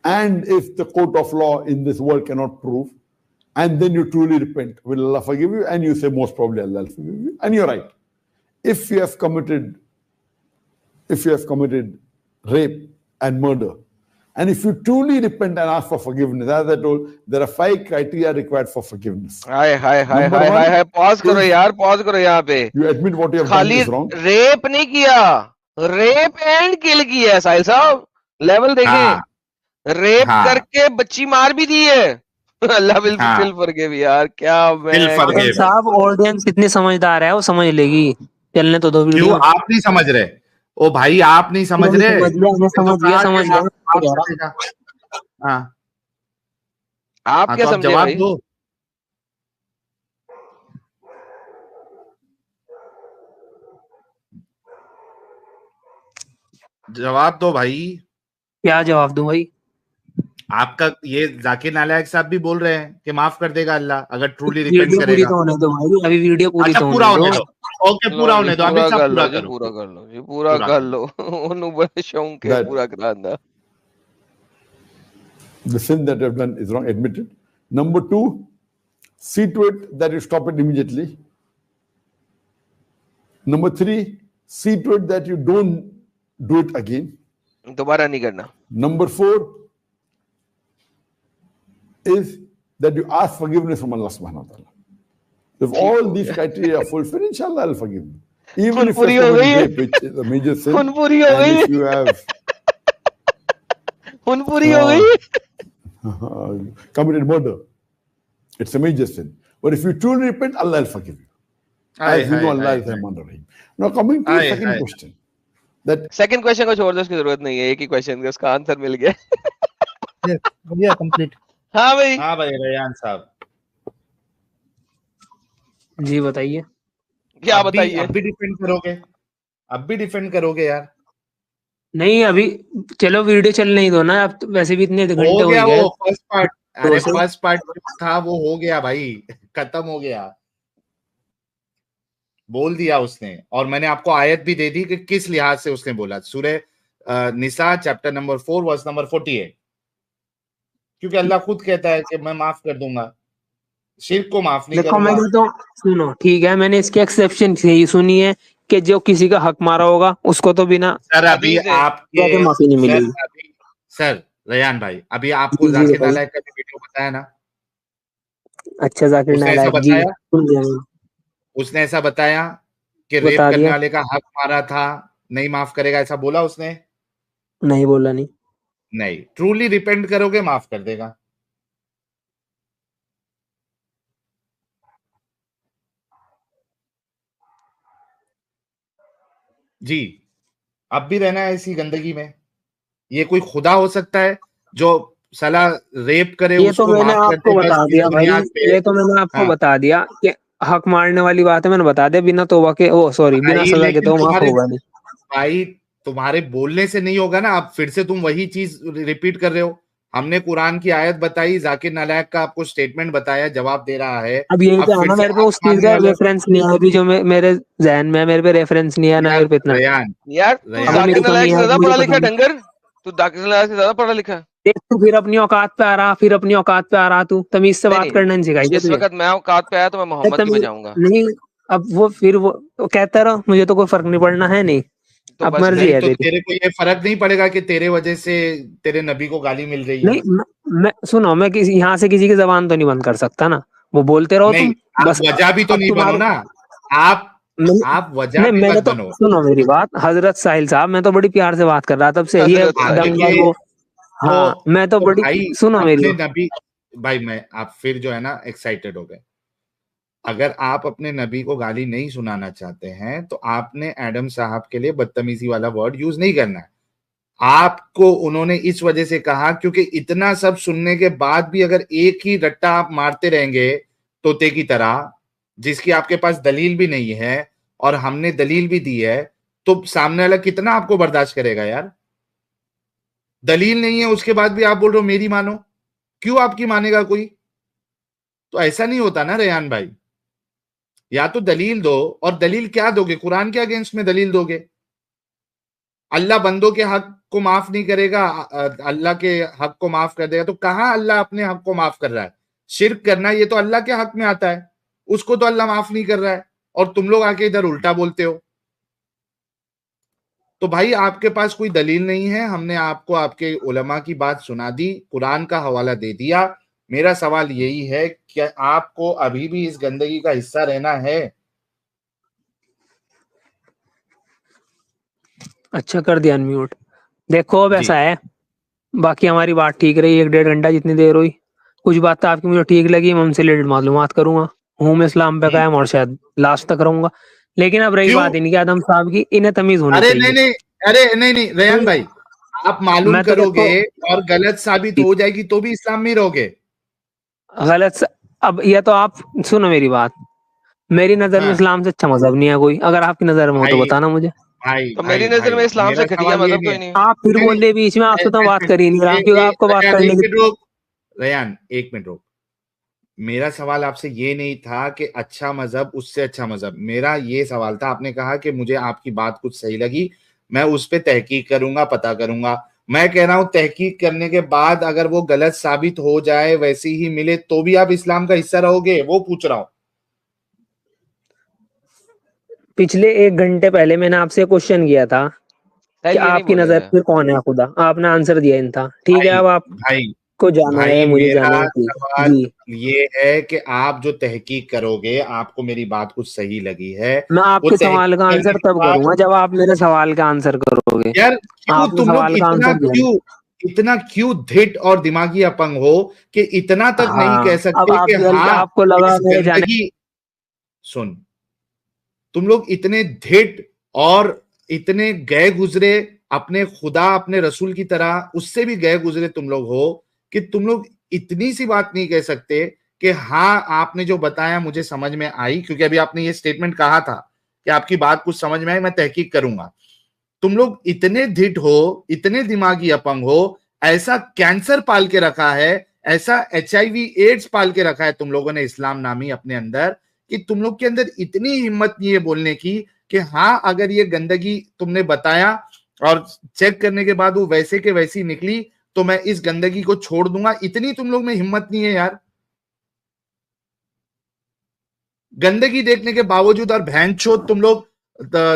and if the court of law in this world cannot prove, and then you truly repent, will Allah forgive you? And you say most probably Allah will forgive you. And you're right. If you have committed rape and murder, and if you truly repent and ask for forgiveness, as I told, there are 5 criteria required for forgiveness. Hi hi hi Number hi one hi hi, pause करो is यार, पॉज करो यहाँ पे। you admit what you have done खाली is wrong. रेप नहीं किया, रेप एंड किल किया है साहिल साहब, लेवल देखें। हाँ रेप हाँ करके बच्ची मार भी दी है। अल्लाह विल हाँ, स्टिल फॉरगिव यार, क्या Still मैं forgive. अगर साहब ऑडियंस कितनी समझदार है वो समझ लेगी, चलने तो दो क्यों वीडियो। आप नहीं समझ रहे? ओ भाई आप नहीं समझ नहीं रहे? समझ लिया, मैं ये तो समझ गया, कहा कि समझ माफ गया। करेगा। हाँ आप हाँ, क्या तो आप समझे जवाब भाई? दो। जवाब दो भाई। क्या जवाब दूं भाई? आपका ये जाकिर नालायक साहब भी बोल रहे हैं कि माफ कर देगा अल्लाह अगर ट्रूली रिपेंट वीडियो पूरी करेगा। तो होने दो भाई, अभी वीडियो पूरी अच्छा तो पूरा होने होने दो। दो। ओके लो पूरा जी होने दो, अभी पूरा साहब कर पूरा लो जी, करो, पूरा कर लो जी, पूरा पूरा कर करो। लो। ਉਹਨੂੰ ਬੜਾ ਸ਼ੌਂਕ ਹੈ That ਪੂਰਾ ਕਰਾਉਣ ਦਾ। the sin that you have done is wrong, admitted. Number two, see to it that you stop it immediately. Number three, see to it that you don't do it again. दोबारा नहीं करना। Number four is that you ask forgiveness from Allah subhanahu wa ta'ala. If all these criteria are fulfilled, inshallah I'll forgive you. Even if पूरी you हो have गई। rape, which is a major sin, ਹੁਣ ਪੂਰੀ ਹੋ and ਗਈ। if you have ਹੁਣ ਪੂਰੀ ਹੋ ਗਈ। committed murder, it's a major sin. But if you truly repent, Allah will forgive you. As you know, Allah is Rahman Rahim. Now coming to the second question, that second question को छोड़ दो, उसकी जरूरत नहीं है, एक ही क्वेश्चन का उसका आंसर मिल गया। Yes, हो गया कंप्लीट। हाँ भाई। हाँ भाई रेयान साहब, जी बताइए। क्या अब बताइए? भी डिफेंड करोगे? अब भी डिफेंड करोगे यार? नहीं अभी चलो वीडियो चलने ही दो ना, अब तो वैसे भी इतने घंटे हो हो गया ही गए। वो फर्स्ट पार्ट। अरे से। फर्स्ट पार्ट था वो हो गया भाई, खत्म हो गया, बोल दिया उसने। और मैंने आपको आयत भी दे दी कि किस लिहाज से उसने बोला। सूरह निसा चैप्टर नंबर 4 वर्स नंबर 48, क्योंकि अल्लाह खुद कहता है कि मैं माफ कर दूंगा, शिर्क को माफ नहीं देखो मैं करूंगा। तो सुनो, ठीक है, मैंने इसके एक्सेप्शन यही सुनी है कि जो किसी का हक मारा होगा उसको तो बिना सर अभी अभी से आपके माफी नहीं सर मिलेगी। अभी सर रेयान भाई, अभी आपको जी जाकिर बताइए। नालायक का भी वीडियो बताया ना, अच्छा जाकिर उसने ऐसा नालायक जी, बताया, सुन लिया मैंने। उसने ऐसा बताया कि रेप बता करने दिया। वाले का हक मारा था, नहीं माफ करेगा, ऐसा बोला उसने? नहीं बोला नहीं। नहीं, ट्रूली रिपेंट करोगे माफ कर देगा। जी, अब भी रहना है इसी गंदगी में? ये कोई खुदा हो सकता है जो साला रेप करे ये तो उसको मैंने माफ कर दे आपको बस बता इस दिया भाई, बुनियाद पे? ये तो मैंने आपको हाँ बता दिया कि हक मारने वाली बात है, मैंने बता दिया, बिना तौबा के ओ सॉरी बिना भाई, सजा के लेकिन तो माफ तुम्हारे होगा नहीं। भाई तुम्हारे बोलने से नहीं होगा ना, अब फिर से तुम वही चीज रिपीट कर रहे हो। हमने कुरान की आयत बताई, जाकिर नालायक का आपको स्टेटमेंट बताया, जवाब दे रहा है, अब यही अब तो है फिर ना, से मेरे पे हक उस चीज मांगने का वाले हो। रेफरेंस नहीं है अभी जो मेरे जहन में है, मेरे पे रेफरेंस नहीं है ना, यार मेरे पे इतना। रेयान, यार तू रेयान अगर मेरे जाकिर को नालायक नहीं से है ज्यादा मुझे पढ़ा पता लिखा नहीं। डंगर, तू जाकिर नालायक से ज्यादा पढ़ा लिखा। देख तू फिर अपनी औकात पे आ रहा, फिर अपनी औकात पे आ रहा, तू तमीज से नहीं बात नहीं, करना नहीं सिखाई क्या जिस तुझे? वक्त मैं औकात पे आया तो मैं मोहम्मद की तमीज बजाऊंगा। नहीं। अब वो फिर वो कहता रहो, मुझे तो कोई फर्क नहीं पड़ना है नहीं, तो अब बस मर्जी नहीं फिर है तो तेरी। तेरे को ये फर्क नहीं पड़ेगा कि तेरे वजह से तेरे नबी को गाली मिल रही है? नहीं मैं सुनो, मैं किसी यहाँ से किसी की जबान तो नहीं बंद कर सकता ना, वो बोलते रहो नहीं, तुम आप बस। वजह भी तो अब नहीं बनो तुम्हारे ना, आप नहीं, आप वजह नहीं भी मैंने मत तो बनो। सुनो मेरी बात हजरत साहिल साहब, मैं तो बड़ी प्यार से बात कर रहा था तब से, ये हजरत साहिल। दंगल ये वो। हाँ मैं तो बड़ी भाई सुनो मेरी अपने नबी, भाई मैं आप फिर जो है ना एक्साइटेड हो गए। अगर आप अपने नबी को गाली नहीं सुनाना चाहते हैं तो आपने एडम साहब के लिए बदतमीजी वाला वर्ड यूज नहीं करना है। आपको उन्होंने इस वजह से कहा क्योंकि इतना सब सुनने के बाद भी अगर एक ही रट्टा आप मारते रहेंगे तोते की तरह, जिसकी आपके पास दलील भी नहीं है और हमने दलील भी दी है, तो सामने वाला कितना आपको बर्दाश्त करेगा यार? दलील नहीं है उसके बाद भी आप बोल रहे हो मेरी मानो, क्यों आपकी मानेगा कोई? तो ऐसा नहीं होता ना रेयान भाई, या तो दलील दो, और दलील क्या दोगे? कुरान के अगेंस्ट में दलील दोगे? अल्लाह बंदों के हक को माफ नहीं करेगा, अल्लाह के हक को माफ कर देगा, तो कहां अल्लाह अपने हक को माफ कर रहा है? शिर्क करना ये तो अल्लाह के हक में आता है, उसको तो अल्लाह माफ नहीं कर रहा है, और तुम लोग आके इधर उल्टा बोलते हो। तो भाई आपके पास कोई दलील नहीं है, हमने आपको आपके उलमा की बात सुना दी, कुरान का हवाला दे दिया। मेरा सवाल यही है कि आपको अभी भी इस गंदगी का हिस्सा रहना है? अच्छा कर दिया अनम्यूट। देखो अब जी ऐसा है, बाकी हमारी बात ठीक रही 1-1.5 घंटा जितनी देर हुई, कुछ बात आपकी मुझे ठीक लगी, मैं उनसे रिलेटेड मालूमात करूंगा, हूँ मैं इस्लाम पे कायम और शायद लास्ट तक रहूंगा। लेकिन अब रही क्यों? बात इनकी आदम साहब की, इन्हें तमीज होनी अरे नहीं चाहिए। नहीं, अरे नहीं नहीं रेयान भाई, आप मालूम मैं तो करोगे देखो और गलत साबित हो जाएगी तो भी इस्लाम में रहोगे? अब ये तो आप सुनो मेरी बात, मेरी नजर में हाँ इस्लाम से अच्छा मजहब नहीं है कोई, अगर आपकी नजर में हो तो भाई, बताना मुझे। भाई तो भाई मेरी नजर में भाई इस्लाम मेरा से घटिया सवाल ये मजहब नहीं कोई है। नहीं। आप फिर नहीं बोल नहीं रहे बीच में, आपसे तो बात कर ही नहीं रहा, क्यों आपको बात रयान, करने एक की। मिनट रुक। रयान, एक मिनट रुक। मेरा सवाल आपसे ये नहीं था कि अच्छा मजहब उससे अच्छा मजहब, मेरा ये सवाल था, आपने कहा कि मुझे आपकी बात कुछ सही लगी, मैं उस पर तहकीक करूंगा, पता करूंगा। मैं कह रहा हूं तहकीक करने के बाद अगर वो गलत साबित हो जाए, वैसी ही मिले, तो भी आप इस्लाम का हिस्सा रहोगे, वो पूछ रहा हूं। पिछले 1 घंटे पहले मैंने आपसे क्वेश्चन किया था कि साहिल ये नहीं आपकी बोलेगा नजर यार। में कौन है खुदा, आपने आंसर दिया इन था। ठीक है, भाई अब भाई आपको जाना है, भाई मुझे मेरा जाना है, ठीक है सवाल जी। ये है कि आप जो तहकीक करोगे, आपको मेरी बात कुछ सही लगी है, मैं वो आपके सवाल तहकीक का करने आंसर के तब बाद, करूंगा जब आप मेरे सवाल का आंसर करोगे। यार क्यों आपने तुम लोग सवाल का आंसर दिया नहीं। इतना क्यों धिट और दिमागी अपंग हो कि इतना तक नहीं कह हाँ, अब सकते आप कि भी हल्के, हाँ आपको लगा इस मेरे जाने। गंदगी, सुन, तुम लोग इतने धिट और इतने गए गुजरे अपने खुदा अपने रसूल की तरह, उससे भी गए गुजरे तुम लोग हो कि तुम लोग इतनी सी बात नहीं कह सकते कि हाँ आपने जो बताया मुझे समझ में आई, क्योंकि अभी आपने ये स्टेटमेंट कहा था कि आपकी बात कुछ समझ में आई, मैं तहकीक करूंगा। तुम लोग इतने धिट हो, इतने दिमागी अपंग हो, ऐसा कैंसर पाल के रखा है, ऐसा HIV एड्स पाल के रखा है तुम लोगों ने इस्लाम नामी अपने अंदर, कि तुम लोग के अंदर इतनी हिम्मत नहीं है बोलने की कि हाँ अगर ये गंदगी तुमने बताया और चेक करने के बाद वो वैसे के वैसी निकली तो मैं इस गंदगी को छोड़ दूंगा। इतनी तुम लोग में हिम्मत नहीं है यार। गंदगी देखने के बावजूद और भैंचोद तुम लोग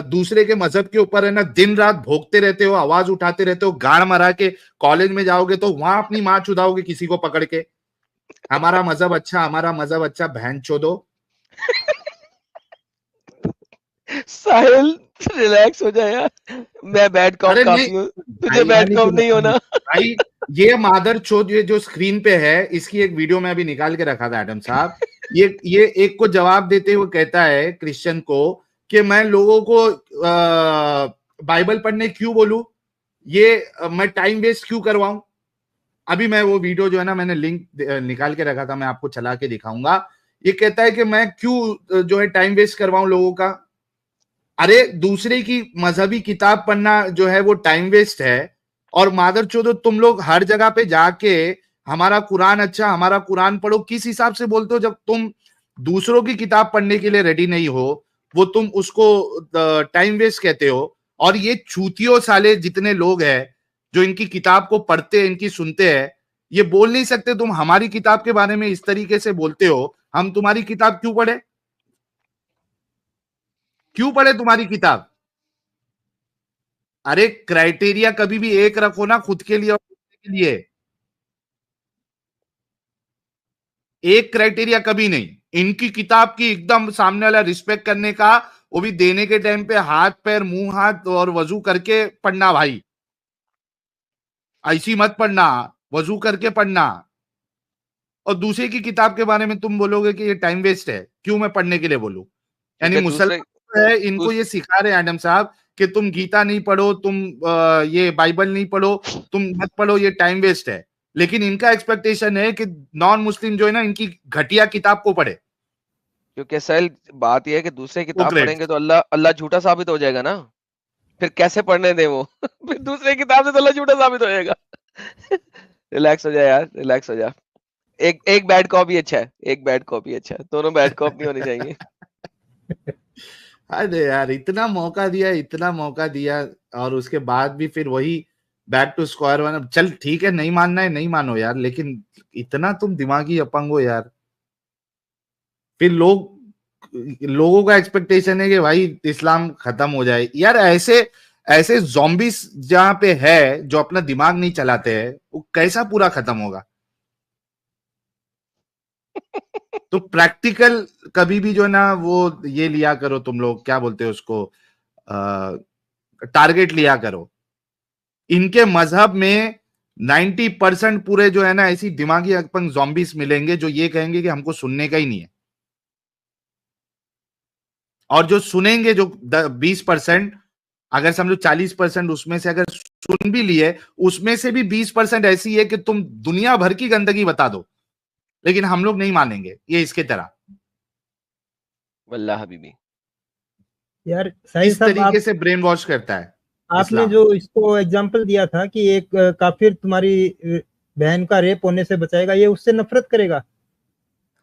दूसरे के मजहब के ऊपर है ना दिन रात भोगते रहते हो, आवाज उठाते रहते हो, गाड़ मरा के कॉलेज में जाओगे तो वहां अपनी मां चुदाओगे किसी को पकड़ के, हमारा मजहब अच्छा, हमारा मजहब अच्छा, भैंचोदो। साहिल रिलैक्स हो जाए यार, मैं बैड कॉप अरे नहीं काफी हूँ, तुझे भाई, बैड पानी कॉप पी लो, नहीं पानी। होना। भाई ये मादर चोद ये जो स्क्रीन पे है, इसकी एक वीडियो में अभी निकाल के रखा था एडम साहब। ये एक को जवाब देते हुए कहता है क्रिश्चियन को कि मैं लोगों को बाइबल पढ़ने क्यों बोलूं, ये मैं टाइम वेस्ट क्यों करवाऊं। अभी मैं वो वीडियो जो है ना, मैंने लिंक निकाल के रखा था, मैं आपको चला के दिखाऊंगा। ये कहता है कि मैं क्यों जो है टाइम वेस्ट करवाऊं लोगों का। अरे दूसरे की मजहबी किताब पढ़ना जो है वो टाइम वेस्ट है। और मादरचोदो तुम लोग हर जगह पे जाके हमारा कुरान अच्छा, हमारा कुरान पढ़ो, किस हिसाब से बोलते हो जब तुम दूसरों की किताब पढ़ने के लिए रेडी नहीं हो, वो तुम उसको टाइम वेस्ट कहते हो। और ये छूतियों साले जितने लोग हैं जो इनकी किताब को पढ़ते हैं, इनकी सुनते हैं, ये बोल नहीं सकते तुम हमारी किताब के बारे में इस तरीके से बोलते हो। हम तुम्हारी किताब क्यों पढ़े, क्यों पढ़े तुम्हारी किताब। अरे क्राइटेरिया कभी भी एक रखो ना, खुद के लिए और दूसरे के लिए। एक क्राइटेरिया कभी नहीं। इनकी किताब की एकदम सामने वाला रिस्पेक्ट करने का, वो भी देने के टाइम पे हाथ पैर मुंह हाथ और वजू करके पढ़ना भाई, ऐसी मत पढ़ना, वजू करके पढ़ना। और दूसरे की किताब के बारे में तुम बोलोगे कि ये टाइम वेस्ट है, क्यों मैं पढ़ने के लिए बोलूं। यानी क्योंकि दूसरे मुसलमान है, इनको दूस, ये सिखा रहे एडम साहब कि तुम गीता नहीं पढ़ो, तुम ये बाइबल नहीं पढ़ो, तुम मत पढ़ो, ये टाइम वेस्ट है। लेकिन इनका एक्सपेक्टेशन है कि नॉन मुस्लिम जो है ना इनकी घटिया किताब को पढ़े। क्योंकि साहिल बात यह है कि दूसरे किताब पोकरेट पढ़ेंगे तो अल्लाह अल्लाह झूठा साबित हो जाएगा ना, फिर कैसे पढ़ने दे वो। फिर दूसरे किताब से तो अल्लाह झूठा साबित हो जाएगा। रिलैक्स हो जा यार, रिलैक्स हो जा। एक एक बैड कॉप ही अच्छा है, एक बैड कॉप ही अच्छा है, दोनों बैड कॉप नहीं होने चाहिए। अरे यार इतना मौका दिया, इतना मौका दिया, और उसके बाद भी फिर वही बैक टू स्क्वायर वन। चल ठीक है, नहीं मानना है नहीं मानो यार, लेकिन इतना तुम दिमागी अपंग हो यार। फिर लोगों का एक्सपेक्टेशन है कि भाई इस्लाम खत्म हो जाए। यार ऐसे ऐसे zombies जहां पे है जो अपना दिमाग नहीं चलाते हैं, वो कैसा पूरा खत्म होगा। तो प्रैक्टिकल कभी भी जो है ना वो ये लिया करो, तुम लोग क्या बोलते हो उसको, टारगेट लिया करो। इनके मजहब में 90% पूरे जो है ना ऐसी दिमागी अपंग zombies मिलेंगे जो ये कहेंगे कि हमको सुनने का ही नहीं है। और जो सुनेंगे जो 20%, अगर समझो 40%, उसमें से अगर सुन भी लिए, उसमें से भी 20% ऐसी है कि तुम दुनिया भर की गंदगी बता दो, लेकिन हम लोग नहीं मानेंगे, ये इसके तरह। वल्लाह हबीबी। यार साहिर इस साहब, तरीके से ब्रेन वॉश करता है आपने इस्लाम। जो इसको एग्जाम्पल दिया था कि एक काफिर तुम्हारी बहन का रेप होने से बचाएगा, ये उससे नफरत करेगा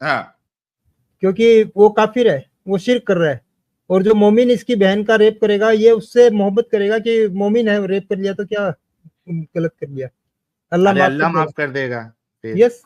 हाँ, क्योंकि वो काफिर है, वो शिर्क कर रहा है। और जो मोमिन इसकी बहन का रेप करेगा, ये उससे मोहब्बत करेगा कि मोमिन है, रेप कर लिया तो क्या गलत कर लिया, अल्लाह अरे माफ अल्लाह कर माफ देगा। कर देगा फिर। यस,